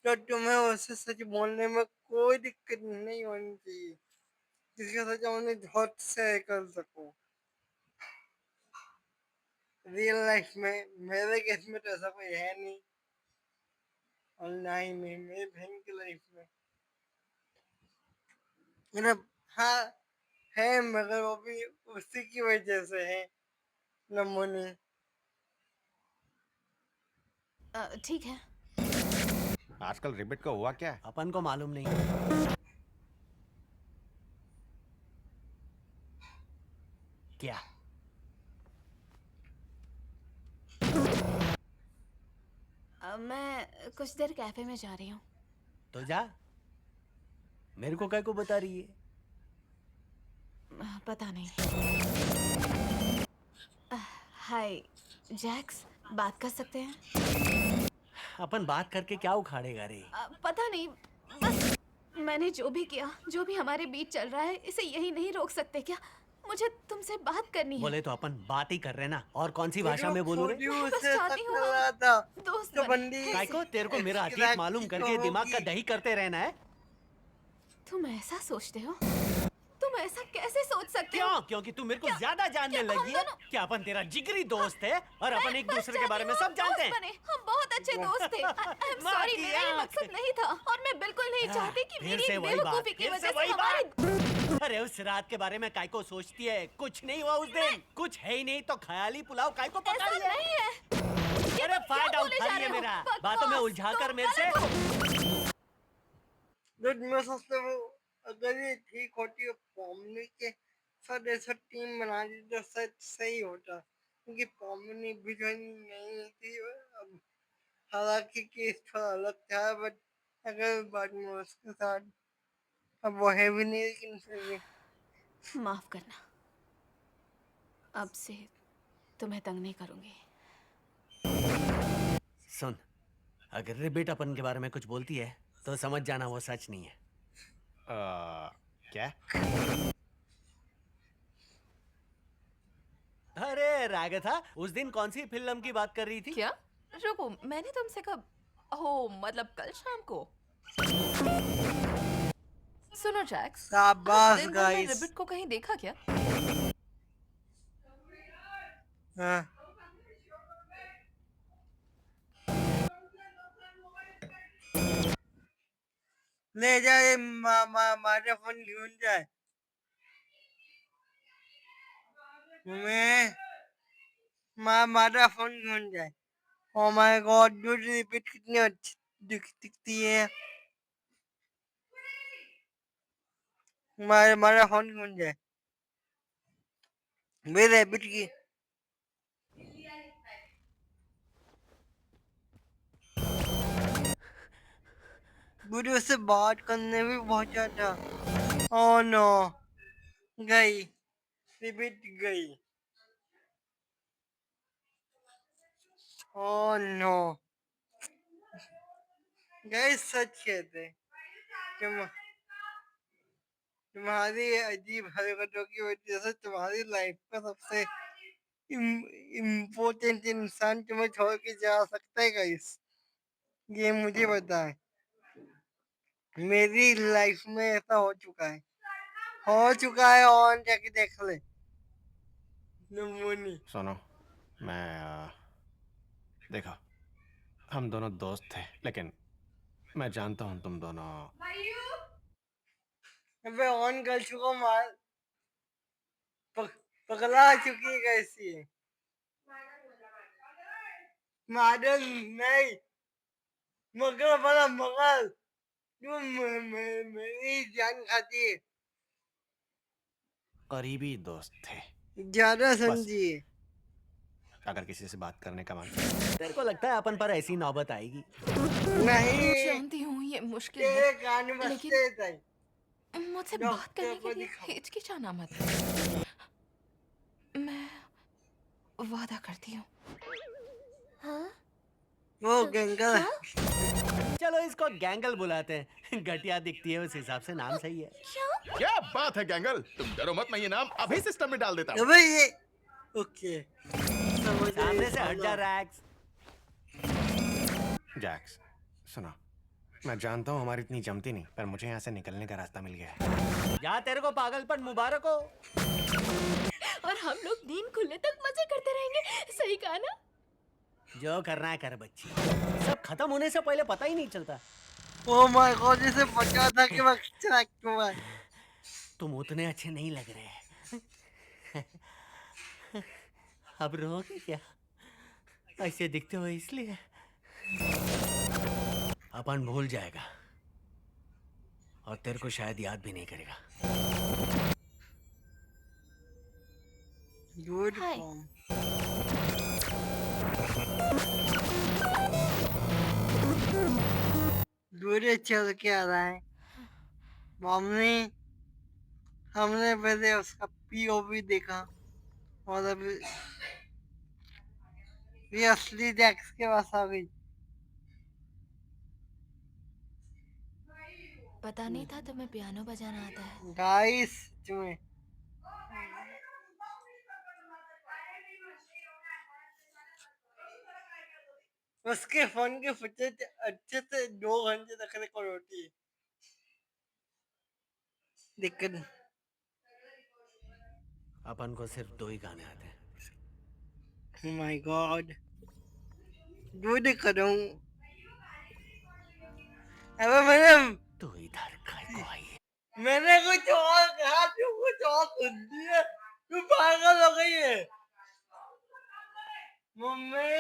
तो तुम्हें उससे सच बोलने में कोई दिक्कत नहीं होनी चाहिए, जिसके साथ उन्हें झूठ शेयर कर सको। रियल लाइफ में मेरे केस में तो ऐसा कोई है नहीं, और ना ही मेरी बहन की लाइफ में। मतलब हाँ है, मगर वो भी उसी की वजह से है, नमूने। ठीक है। आजकल रिबिट का हुआ क्या है? अपन को मालूम नहीं। क्या? मैं कुछ देर कैफे में जा रही हूँ। तो जा, मेरे को क्या को बता रही है? पता नहीं। हाय जैक्स, बात कर सकते हैं? अपन बात करके क्या उखाड़ेगा रे? पता नहीं, बस मैंने जो भी किया, जो भी हमारे बीच चल रहा है, इसे यही नहीं रोक सकते क्या? मुझे तुमसे बात करनी है। बोले तो अपन बात ही कर रहे ना, और कौन सी भाषा में बोलूं रे? मैं बस उसे चाहती तक हूँ लगा था, दोस्त तो बने। बंदी काय को तेरे को मेरा एक्स्ट्रा अतीत मालूम की करके तो दिमाग का होगी। दही करते रहना है? तुम ऐसा सोचते हो? तुम ऐसा कैसे सोच सकते हो? क्यों? क्योंकि तू मेरे को क्या- ज्यादा जानने क्या हम लगी है। दोनों- क्या अपन तेरा जिगरी दोस्त है और अपन एक बस दूसरे के चाहती बारे में हूँ सब हम जानते दोस्त हैं? बने। हम बहुत अच्छे दोस्त थे। आई एम माँ सॉरी, की मेरा ये आँख। मकसद नहीं था, और मैं बिल्कुल नहीं चाहती कि फिर मेरी से एक वही बात, बेवकूफी की फिर वजह से से वही हमारी। बात। अरे उस रात के बारे में काय को सोचती है? कुछ नहीं हुआ उस दिन, कुछ है ही नहीं तो ख्याली पुलाव काय को पका ऐसा लिया? नहीं है। अरे तुम फायदा क्या बोले उठा जा रही है रहे हो? मेरा, बकवास, बातों में उलझा कर तुम मेरे से। गलत हो। दुध में सोचते वो, अगर ये ठीक होती है पॉमनी के साथ ऐसा टीम बना दी तो शायद सही होता, क्योंकि पॉमनी बिगड़ नहीं थी। अब हालांकि केस थोड़ा अलग था, बट अगर बाद में उसके साथ, अब वो है भी नहीं, लेकिन फिर भी माफ करना, अब से तुम्हें तंग नहीं करूंगी। सुन, अगर रिबिट अपन के बारे में कुछ बोलती है तो समझ जाना वो सच नहीं है। क्या? अरे रागथा, उस दिन कौन सी फिल्म की बात कर रही थी? क्या? रुको, मैंने तुमसे कब? ओह मतलब कल शाम को। सुनो जैक्स, शाबाश दिन भर में गाइस। रिबिट को कहीं देखा क्या? हाँ ले जाए मारा फोन ढूंढ जाए मैं मारा फोन ढूंढ जाए oh my God dude repeat कितनी अच्छी दिखती है मारा फोन ढूंढ जाए मेरे रैबिट की वीडियो से बात करने भी पहुंचा था ओह नो गई रिपीट गई ओह नो गई सच कहते तुम तुम्हारी अजीब हरकतों की वजह से तुम्हारी लाइफ का सबसे इम्पोर्टेंट इंसान तुम्हें छोड़ के जा सकता है गाइस ये मुझे पता है मेरी लाइफ में ऐसा हो चुका है और जाके देख ले नमूनी सुनो मैं देखो हम दोनों दोस्त थे लेकिन मैं जानता हूँ तुम दोनों अबे ऑन कर चुका मार पगला चुकी है कैसी है मॉडल नहीं मगर बड़ा मगर तुम मेरी जान खाती है करीबी दोस्त थे ज्यादा समझिए अगर किसी से बात करने का मन तेरे को लगता है अपन पर ऐसी नौबत आएगी? नहीं जानती हूँ ये मुश्किल तेरे है, कान में बजते थे मुझसे डॉक्टर बात करने को के लिए दिखाओ। हिचकिचाना मत। मैं वादा करती हूँ। हाँ? वो गंगा चलो इसको गैंगल बुलाते हैं। घटिया दिखती है उस हिसाब से नाम सही है। क्या बात है गैंगल, तुम डरो मत, मैं ये नाम अभी सिस्टम में डाल देता हूँ। अबे ये ओके समझ सामने से हट जा रैक्स। जैक्स सुनो मैं जानता हूँ हमारी इतनी जमती नहीं पर मुझे यहाँ से निकलने का रास्ता मिल गया है जा तेरे को पागलपन मुबारक हो। और हम लोग नींद खुलने तक मजे करते रहेंगे, सही कहा ना? जो करना है कर बच्ची, सब खत्म होने से पहले पता ही नहीं चलता। ओ माय गॉड इसे पता था कि मैं ट्रैक हुआ है तुम उतने अच्छे नहीं लग रहे। अब रोगे क्या? ऐसे दिखते हो इसलिए। अपन भूल जाएगा और तेरे को शायद याद भी नहीं करेगा। गुड हाय। दूर चल के आ रहा है हमने पहले उसका पीओवी देखा और अभी ये असली जैक्स के पास आ गई। पता नहीं था तुम्हें पियानो बजाना आता है। गाइस तुम्हें उसके फोन के फुटेज अच्छे से 2 घंटे तक रिकॉर्ड होती है। दिक्कत अपन को सिर्फ 2 ही गाने आते हैं। माय गॉड दूध करूं अबे तो इधर काय को आई है? मैंने कुछ और कहा तू कुछ और सुन दिया तू पागल हो गई है मम्मी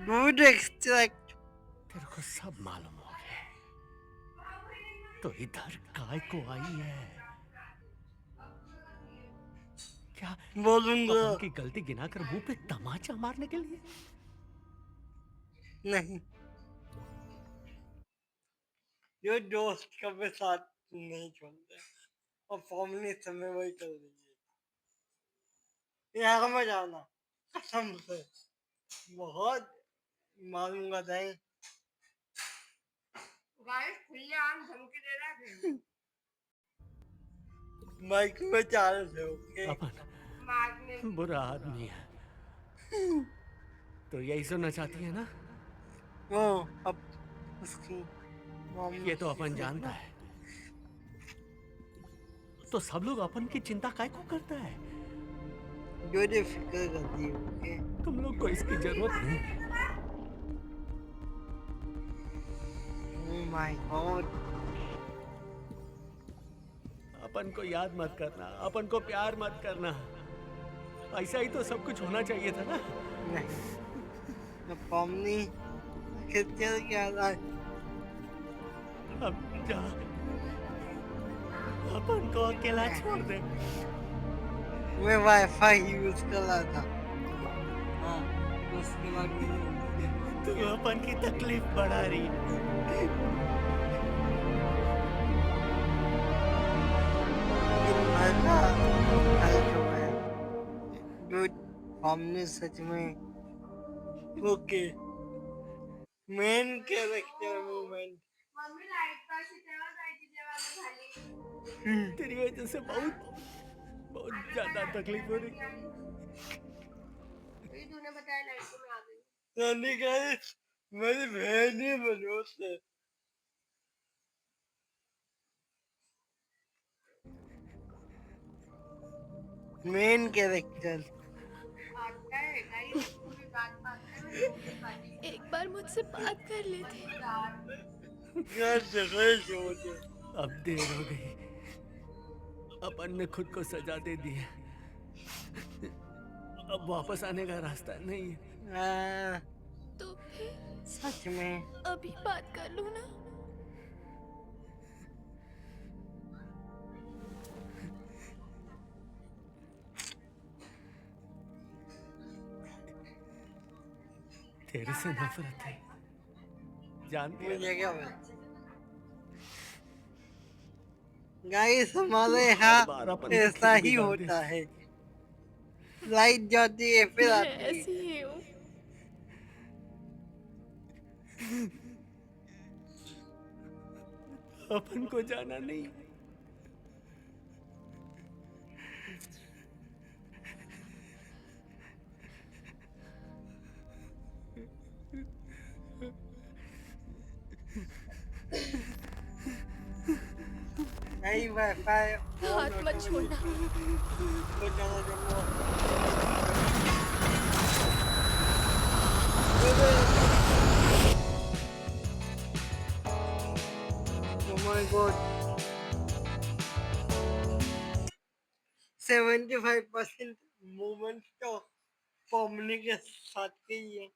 दूध एक्सट्रैक्ट तेरे को सब मालूम हो गया तो इधर काय को आई है? क्या बोलूंगा अपन की गलती गिनाकर मुंह पे तमाचा मारने के लिए? नहीं ये दोस्त कभी साथ नहीं छोड़ते और फैमिली समय वही कर दीजिए यहाँ में जाना कसम से बहुत मारूंगा नहीं गाइस खुले आम धमकी दे रहा है माइक में चाल से ओके अपन मारने बुरा आदमी है तो यही सुनना चाहती है ना? वो अब उसकी मम्मी ये तो अपन जानता है तो सब लोग अपन की चिंता काय को करता है? जो जो फिक्र करती है ओके तुम लोग को इसकी जरूरत नहीं। ओह माय गॉड अपन को याद मत करना, अपन को प्यार मत करना। ऐसा ही तो सब कुछ होना चाहिए था ना। नहीं तो पॉमनी कितने क्या रहा है अब जा, अपन को अकेला छोड़ दे। मैं वाईफाई यूज कर रहा था हाँ उसके बाद तू अपन की तकलीफ बढ़ा रही। Dude, हमने सच में okay main character movement mummy light पाशी तेव्हा जायची जेव्हा आम्ही झाली तेरी वजह से बहुत ज्यादा तकलीफ हो रही। फिर तूने बताया लाइट को मैं आ गई नानी कहे मेरी बहन ही मनोज है मेन कैरेक्टर आता है गाइस पूरी रात बात कर एक बार मुझसे बात कर लेते। क्या जगह छोड़ अब देर हो गई, अपन ने खुद को सजा दे दी है। अब वापस आने का रास्ता नहीं है। तो फिर सच में अभी बात कर लूं ना। तेरे से नफरत है, जानती है मुझे क्या गाइस हमारे यहाँ ऐसा ही होता है लाइट जाती है फिर मैं आती है ऐसी ही हूँ। अपन को जाना नहीं। नहीं वाईफाई हाथ मत छोड़ना। तो जाना जरूर Oh my god 75% मूवमेंट तो पॉमनी के साथ के ही है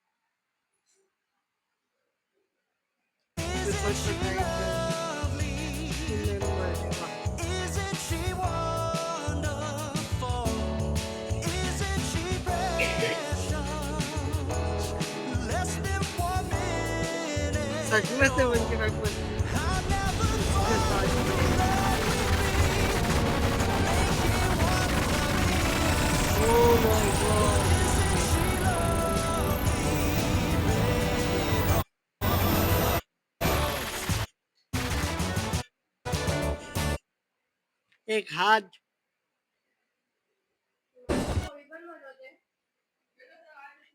सच में 75% Oh my god एक हाथ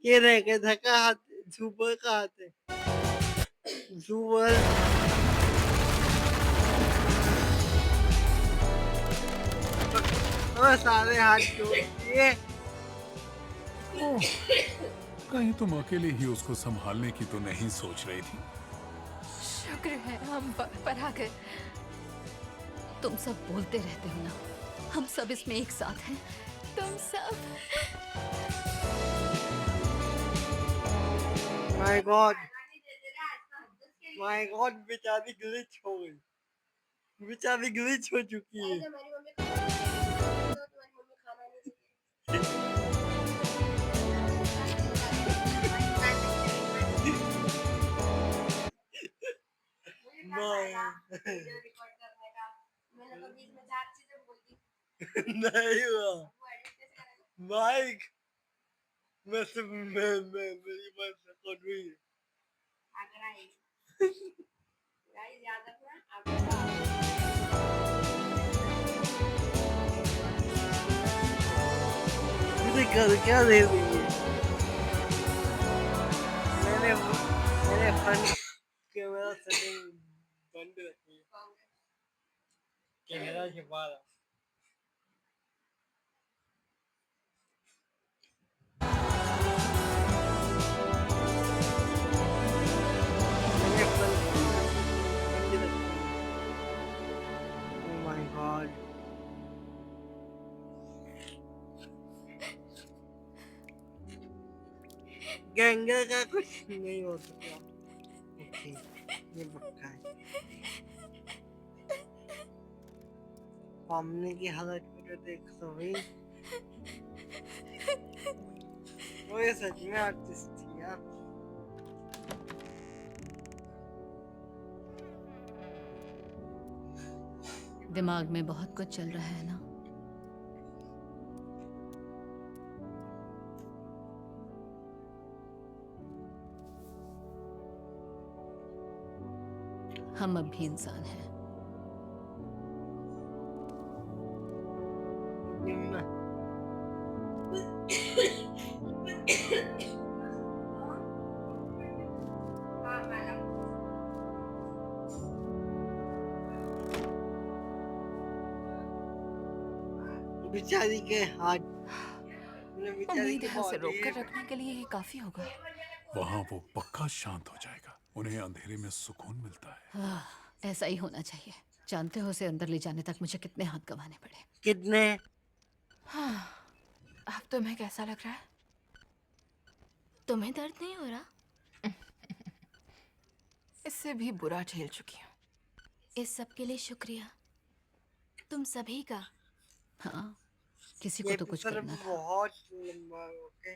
ये रह गया था का हाथ सुपर का हाथ है सुपर और सारे हाथ जोड़ दिए कहीं तुम अकेले ही उसको संभालने की तो नहीं सोच रही थी? शुक्र है हम वक्त पर आ गए। तुम सब बोलते रहते हो ना, हम सब इसमें एक साथ हैं। तुम सब माय गॉड बेचारी ग्लिच हो गई बेचारी ग्लिच हो चुकी है मेरी मम्मी तो तुम्हारी मम्मी खाना नहीं रिकॉर्ड करने का मैंने तो बीच में 4 चीजें बोल दी नहीं हुआ वो एडिट कैसे करेगा माइक मैं सिर्फ मैं मेरी बात रिकॉर्ड हुई है अगर आई गाइस याद रखना आपका मुझे कर क्या दे रही है मैंने फ्रंट कैमरा सेटिंग बंद रखी है कैमरा के बाहर गंगा का कुछ नहीं हो सकता। ओके, ये पक्का है। सामने की हालत को तो देख तो भाई, वो ये सच में आर्टिस्ट थी यार। दिमाग में बहुत कुछ चल रहा है ना। हम अब भी इंसान हैं। बेचारी के हाथ, उम्मीद है उसे रोक कर रखने के लिए ये काफी होगा। वहाँ वो पक्का शांत हो जाएगा। उन्हें अंधेरे में सुकून मिलता है। ऐसा ही होना चाहिए। जानते हो उसे अंदर ले जाने तक मुझे कितने हाथ गंवाने पड़े। कितने? अब तुम्हें कैसा लग रहा है? तुम्हें दर्द नहीं हो रहा? इससे भी बुरा झेल चुकी हूँ। इस सब के लिए शुक्रिया, तुम सभी का। हाँ, किसी को तो कुछ करना था। बहुत लंबा है। ओके,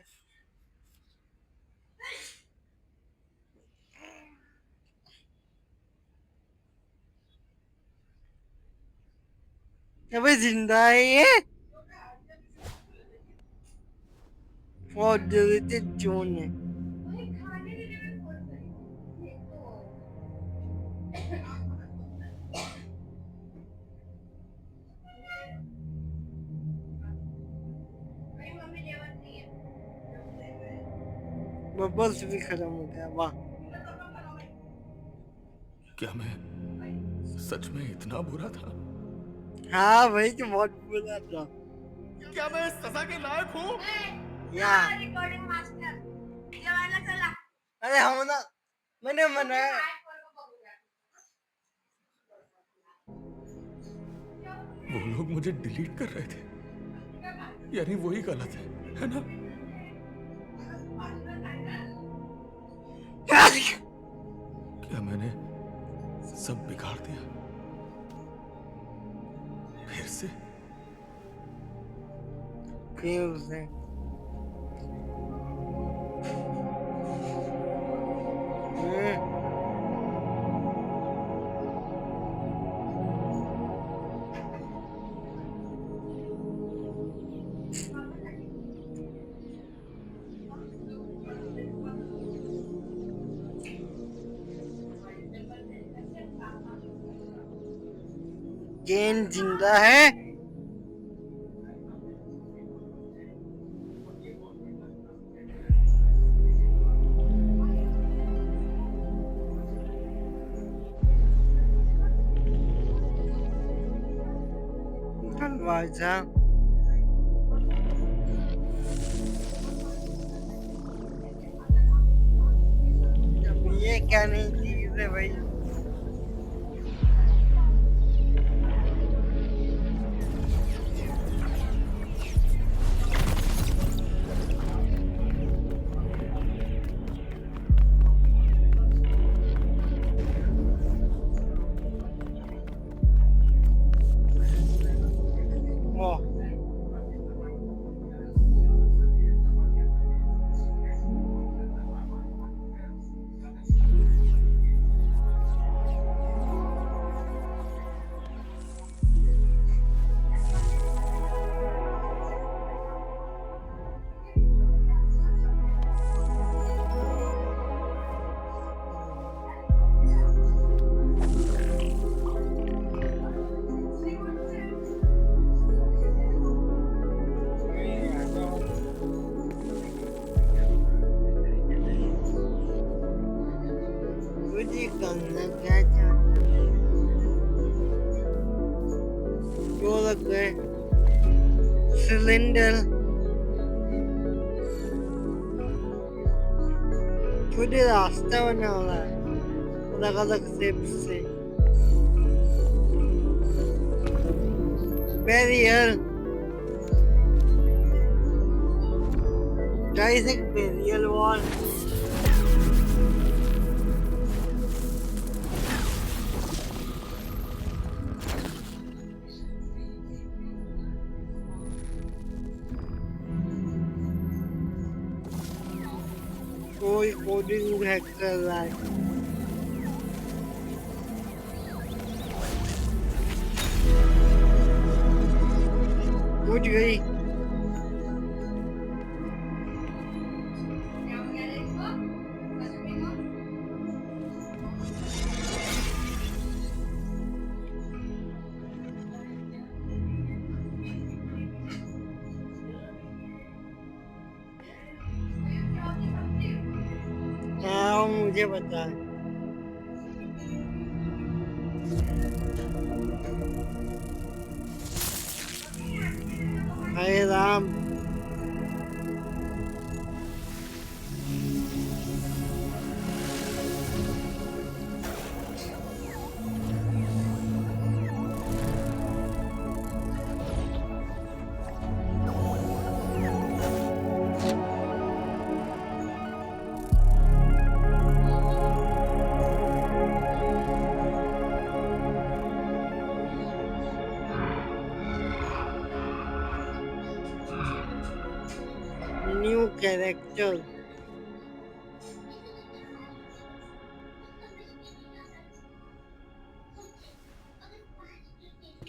अबे जिंदा है ये? बहुत डिलीटेड जोन है। बबल्स भी खत्म हो गया। वाह, क्या मैं सच में इतना बुरा था? हाँ भाई, तो बहुत बुरा था। क्या मैं सजा के लायक हूँ? या अरे हम ना, मैंने मनाया। वो लोग मुझे डिलीट कर रहे थे, यानी वही गलत है ना? क्या मैंने सब बिगाड़ दिया फिर से? फिर से जेन जिंदा है। दरवाजा ये क्या नहीं चीज है भाई? सिलेंडर पूरे रास्ता बना हुआ है अलग अलग शेप से। बैरियर गाइस एक बेरियल वॉल। कोई कोडिंग हैक कर रहा है। उठ गई। हाँ मुझे पता है। हाय Ram. New character.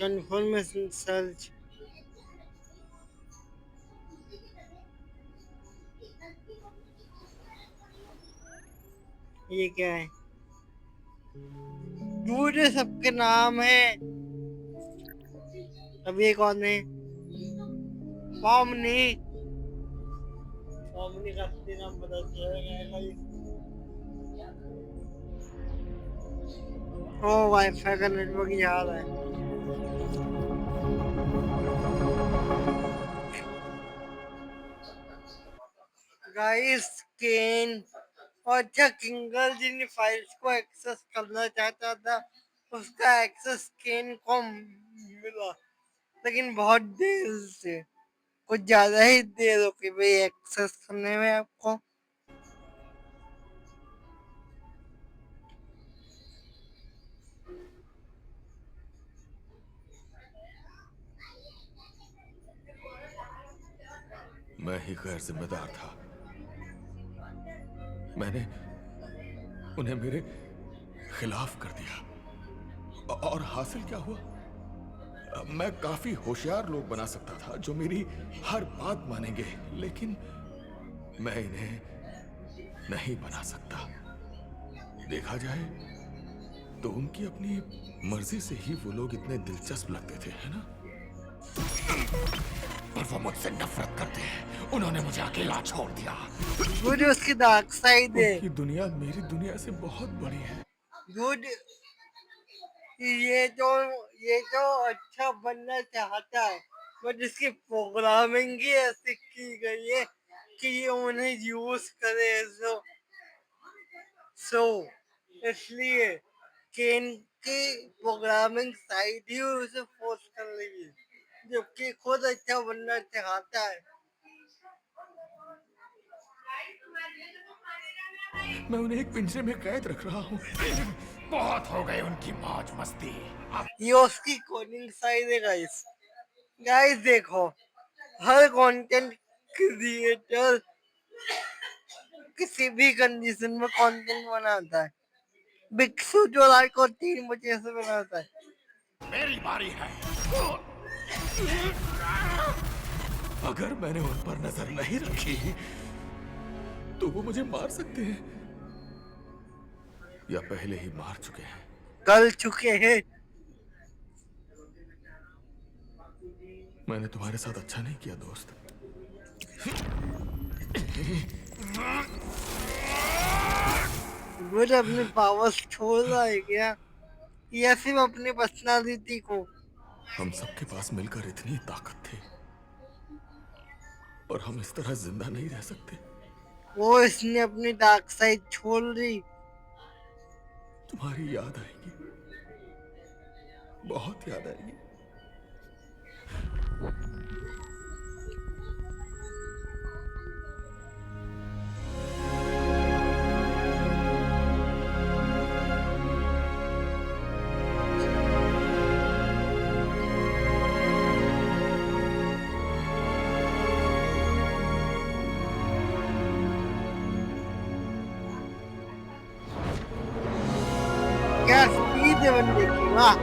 Confirmation search. ये क्या है? पूरे सबके नाम है। अब ये कौन है? पॉमनी। पॉमनी का असली नाम पता चलेगा। ओ वाईफाई का नेटवर्क याद है। गाइस केन और अच्छा किंगल जिन फाइल्स को एक्सेस करना चाहता था उसका एक्सेस केन को मिला, लेकिन बहुत देर से, कुछ ज्यादा ही देर हो गई भाई एक्सेस करने में आपको। मैं ही गैर जिम्मेदार था। मैंने उन्हें मेरे खिलाफ कर दिया और हासिल क्या हुआ? मैं काफी होशियार लोग बना सकता था जो मेरी हर बात मानेंगे, लेकिन मैं इन्हें नहीं बना सकता। देखा जाए तो उनकी अपनी मर्जी से ही वो लोग इतने दिलचस्प लगते थे, है ना? पर वो मुझसे नफरत करते हैं। उन्होंने मुझे अकेला छोड़ दिया। गुड उसकी डार्क साइड है। उनकी दुनिया मेरी दुनिया से बहुत बड़ी है। गुड ये जो अच्छा बनना चाहता है, बट इसकी प्रोग्रामिंग ही ऐसी की गई है कि ये उन्हें यूज करे। सो इसलिए केन की प्रोग्रामिंग साइड ही उसे फोर्स कर रही है, जबकि खुद अच्छा बनना चाहता है। मैं उन्हें एक पिंजरे में कैद रख रहा हूँ। बहुत हो गए उनकी मौज मस्ती। ये उसकी कोडिंग साइड है गाइस। गाइस देखो, हर कंटेंट क्रिएटर किसी भी कंडीशन में कंटेंट बनाता है। भिक्षु जो रात को 3 बजे से बनाता है। मेरी बारी है। अगर मैंने उन पर नजर नहीं रखी तो वो मुझे मार सकते हैं, या पहले ही मार चुके हैं। कर चुके हैं। मैंने तुम्हारे साथ अच्छा नहीं किया दोस्त। गुड अपने पावर्स छोड़ रहा है क्या, या सिर्फ अपनी पर्सनालिटी को? हम सबके पास मिलकर इतनी ताकत थी और हम इस तरह जिंदा नहीं रह सकते। वो इसने अपनी डार्क साइड छोड़ दी। तुम्हारी याद आएगी, बहुत याद आएगी। क्या स्पीड है बंदे की, वाह।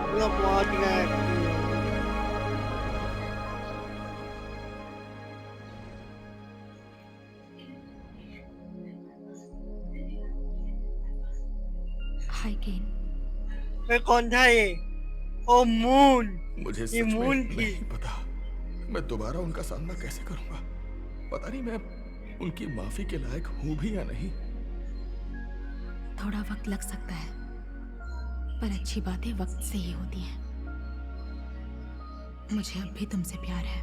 मतलब बहुत गया। हाय केन। मैं कौन था ये? ओ मून। मुझे ये सच में मून थी। नहीं पता मैं दोबारा उनका सामना कैसे करूंगा। पता नहीं मैं उनकी माफी के लायक हूं भी या नहीं। थोड़ा वक्त लग सकता है, पर अच्छी बातें वक्त से ही होती हैं। मुझे अब भी तुमसे प्यार है।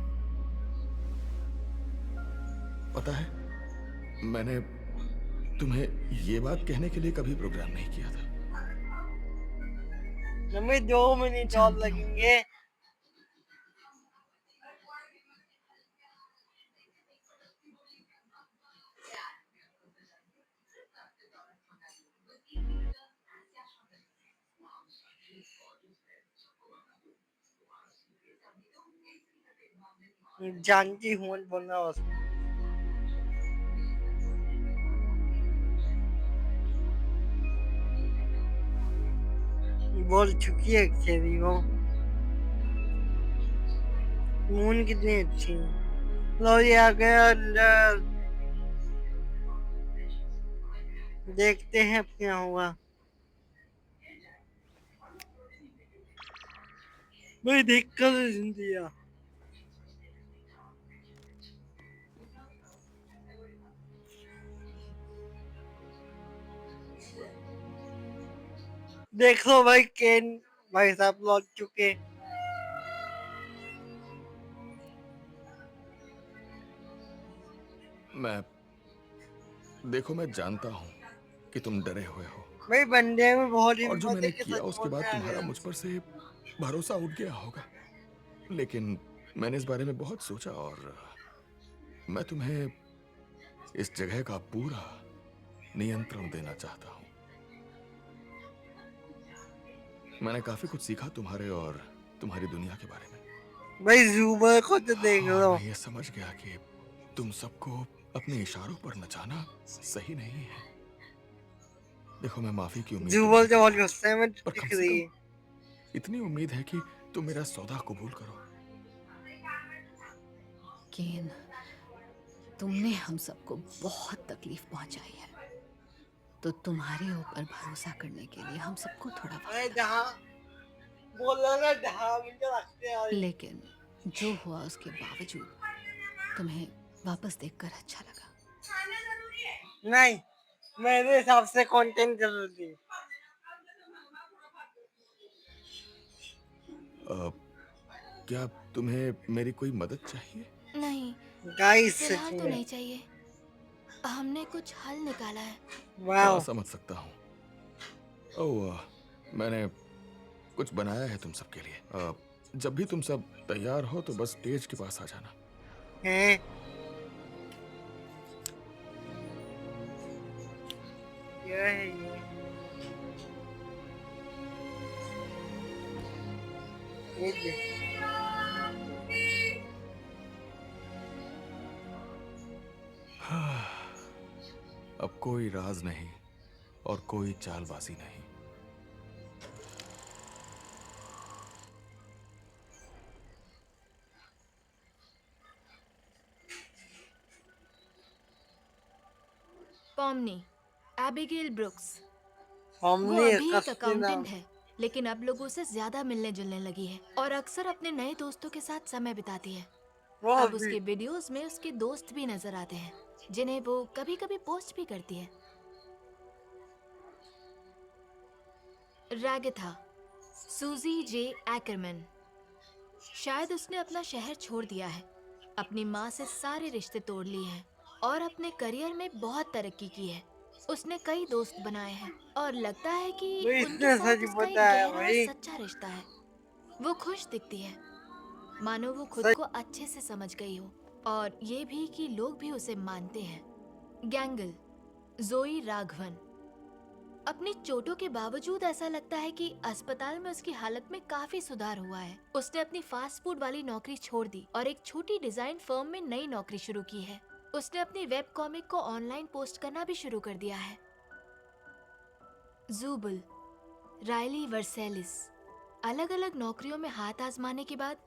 पता है, मैंने तुम्हें ये बात कहने के लिए कभी प्रोग्राम नहीं किया था। हमें 2 मिनट और लगेंगे। जानती हूँ मत बोलना उसको। बोल चुकी है एक्चुअली वो। मून कितनी अच्छी है। लो ये आ गया अंदर। देखते हैं अब क्या हुआ। मैं देख कर सुन दिया। देख लो भाई, केन भाई साहब लौट चुके। मैं जानता हूँ कि तुम डरे हुए हो, भाई बंदे में बहुत और जो हिम्मत मैंने है कि किया सच उसके बोलने बाद आ तुम्हारा गया। मुझ पर से भरोसा उठ गया होगा। लेकिन मैंने इस बारे में बहुत सोचा और मैं तुम्हें इस जगह का पूरा नियंत्रण देना चाहता हूँ। मैंने काफी कुछ सीखा तुम्हारे और तुम्हारी दुनिया के बारे में। भाई जूबर को तो देख और लो। मैं ये समझ गया कि तुम सबको अपने इशारों पर नचाना सही नहीं है। देखो, मैं माफी की उम्मीद तो जूबर नहीं जो बहुत करता, गुस्से में पर दिख कम से रही है। कम इतनी उम्मीद है कि तुम मेरा सौदा कबूल करो। केन, तुमने हम सबको बहुत तकलीफ पहुंचाई है, तो तुम्हारे ऊपर भरोसा करने के लिए हम सबको थोड़ा अरे वक्त जहाँ बोला ना, जहाँ मुझे लगते हैं। लेकिन जो हुआ उसके बावजूद तुम्हें वापस देखकर अच्छा लगा। नहीं, मेरे हिसाब से कंटेंट जरूरी है। क्या तुम्हें मेरी कोई मदद चाहिए? नहीं, गाइस फिलहाल तो नहीं चाहिए। हमने कुछ हल निकाला है। वाओ। समझ सकता हूँ। ओह, मैंने कुछ बनाया है तुम सबके लिए। जब भी तुम सब तैयार हो तो बस स्टेज के पास आ जाना। हैं? क्या है ये देख। अब कोई राज नहीं और कोई चालबाजी नहीं। पॉमनी, एबिगेल ब्रुक्स। वो हमने अभी एक कसम अकाउंटेंट है, लेकिन अब लोगों से ज्यादा मिलने जुलने लगी है और अक्सर अपने नए दोस्तों के साथ समय बिताती है। वो अब भी उसके वीडियोस में उसके दोस्त भी नजर आते हैं, जिन्हें वो कभी-कभी पोस्ट भी करती है। रैगेथा, सूजी जे एकरमैन। शायद उसने अपना शहर छोड़ दिया है, अपनी माँ से सारे रिश्ते तोड़ लिए हैं और अपने करियर में बहुत तरक्की की है। उसने कई दोस्त बनाए हैं और लगता है कि भाई उनके इसने साथ सच उसका एक बताया गहरा और भाई। सच्चा रिश्ता है। वो खुश दिखती है, मानो वो खुद सच। को अच्छे से समझ गई हो, और ये भी कि लोग भी उसे मानते हैं। गैंगल, जोई राघवन। अपनी चोटों के बावजूद ऐसा लगता है कि अस्पताल में उसकी हालत में काफी सुधार हुआ है। उसने अपनी फास्ट फूड वाली नौकरी छोड़ दी और एक छोटी डिजाइन फर्म में नई नौकरी शुरू की है। उसने अपनी वेब कॉमिक को ऑनलाइन पोस्ट करना भी शुरू कर दिया है। जूबल, रायली वर्सेलिस अलग अलग नौकरियों में हाथ आजमाने के बाद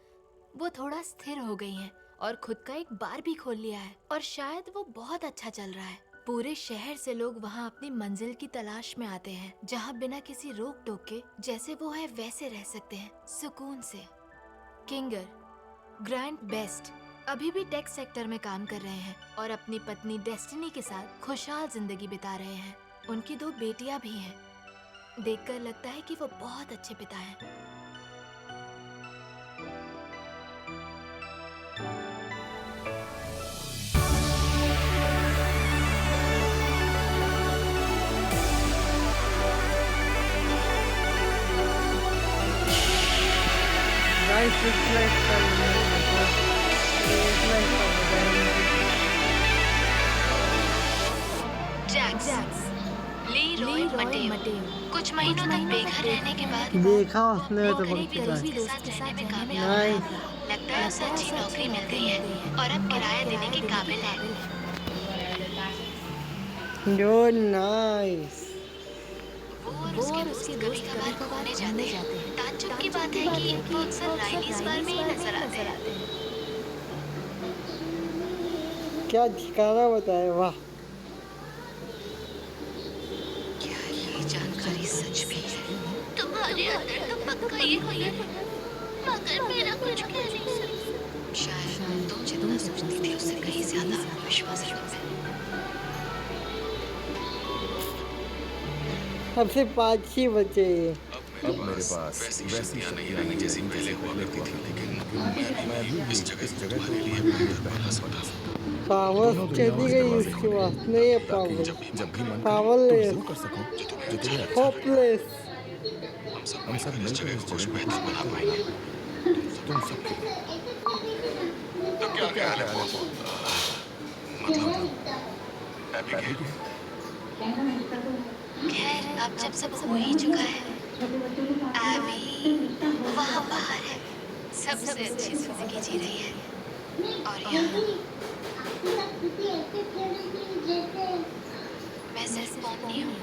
वो थोड़ा स्थिर हो गई हैं और खुद का एक बार भी खोल लिया है और शायद वो बहुत अच्छा चल रहा है। पूरे शहर से लोग वहाँ अपनी मंजिल की तलाश में आते हैं, जहाँ बिना किसी रोक टोक के जैसे वो है वैसे रह सकते हैं, सुकून से। किंगर, ग्रैंड बेस्ट अभी भी टेक सेक्टर में काम कर रहे हैं और अपनी पत्नी डेस्टिनी के साथ खुशहाल जिंदगी बिता रहे हैं। उनकी 2 बेटियां भी हैं। देखकर लगता है कि वो बहुत अच्छे पिता हैं। गाइस रिफ्लेक्ट कर रहे हैं जैक्स, लीरॉय मटेओ कुछ महीनों तक बेघर रहने के बाद देखा उसने वो तो करीबी बहुत दोस्त के साथ रहने में कामयाब नाइस रहा। लगता है उसे अच्छी नौकरी मिल गई है और अब किराया देने के काबिल है। जो नाइस वो और उसके दोस्त कभी-कभार घूमने जाते हैं। ताज्जुब की बात है कि वो अक्सर राइलीज बार में ही नजर आते हैं। क्या ठिकाना बताए, वाह। क्या ये जानकारी सच भी है? तुम्हारे अंदर तो पक्का ये है, मगर मेरा कुछ कह नहीं सकता। शायद तुम जितना सोचती थी उससे कहीं ज्यादा विश्वास रखते हैं। सबसे 5 ही बचे। अब मेरे पास वैसी शक्तियां नहीं जैसी पहले हुआ करती थी, लेकिन मैं भी इस जगह को पहला समझा। पावर चली गई उसके पास, नहीं है पावर। जब भी मन पावरलेस, कर सकूं जो तुझे अच्छा होपलेस। हम सब मिलकर इस जगह को बना पाएंगे, तुम सबके लिए। तो क्या ख्याल है मतलब एबिगेल? खैर अब जब सब हो ही चुका है, एबी वहाँ बाहर है, सबसे अच्छी जिंदगी जी रही है और यहाँ मैं सिर्फ पोनी हूँ।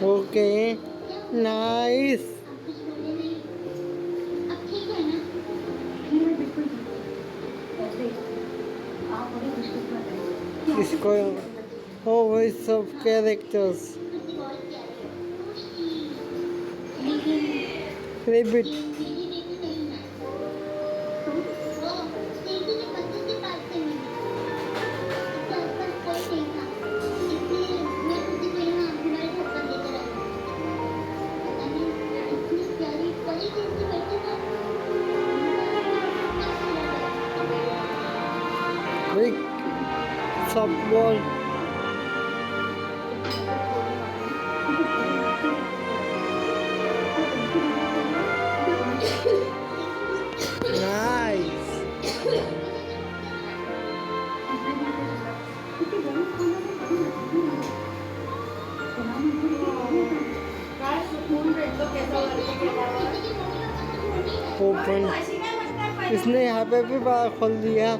Okay nice. इसको हो voice of characters repeat softball nice open. इसने यहाँ पे भी बार खोल दिया।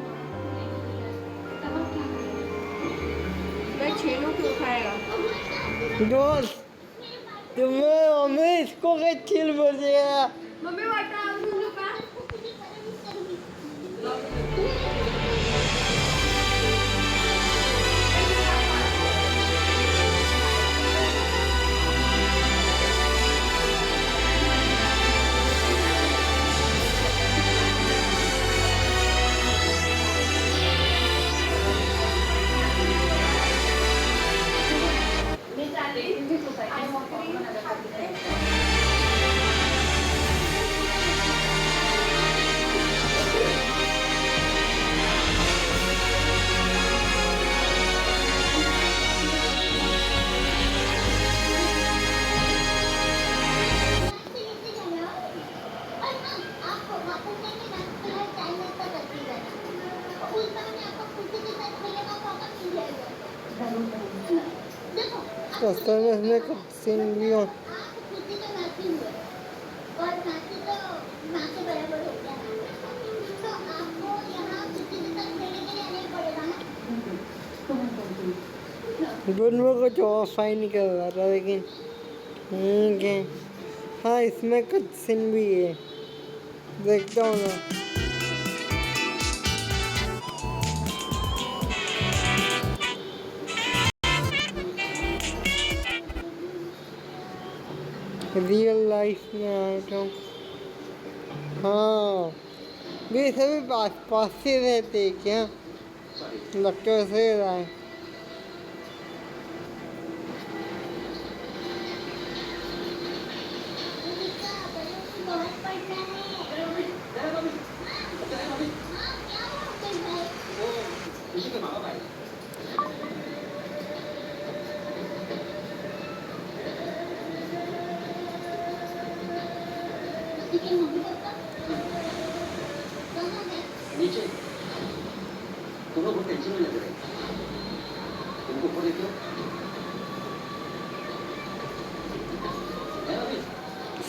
दोस्त तुम्हें मम्मी इसको क्या चिल बजेगा। Hasta luego, दोनों को जो फाइन निकल रहा था लेकिन ठीक है। हाँ इसमें कुछ सीन भी है, देखता हूँ ना। रियल लाइफ में आया था। हाँ वे सभी पास पास से रहते हैं क्या, लगता से रहा है।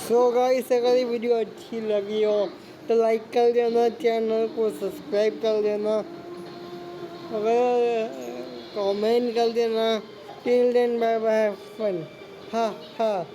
सो गाइस अगर ये वीडियो अच्छी लगी हो तो लाइक कर देना, चैनल को सब्सक्राइब कर देना, अगर कमेंट कर देना। Till then bye bye fun. हाँ हाँ।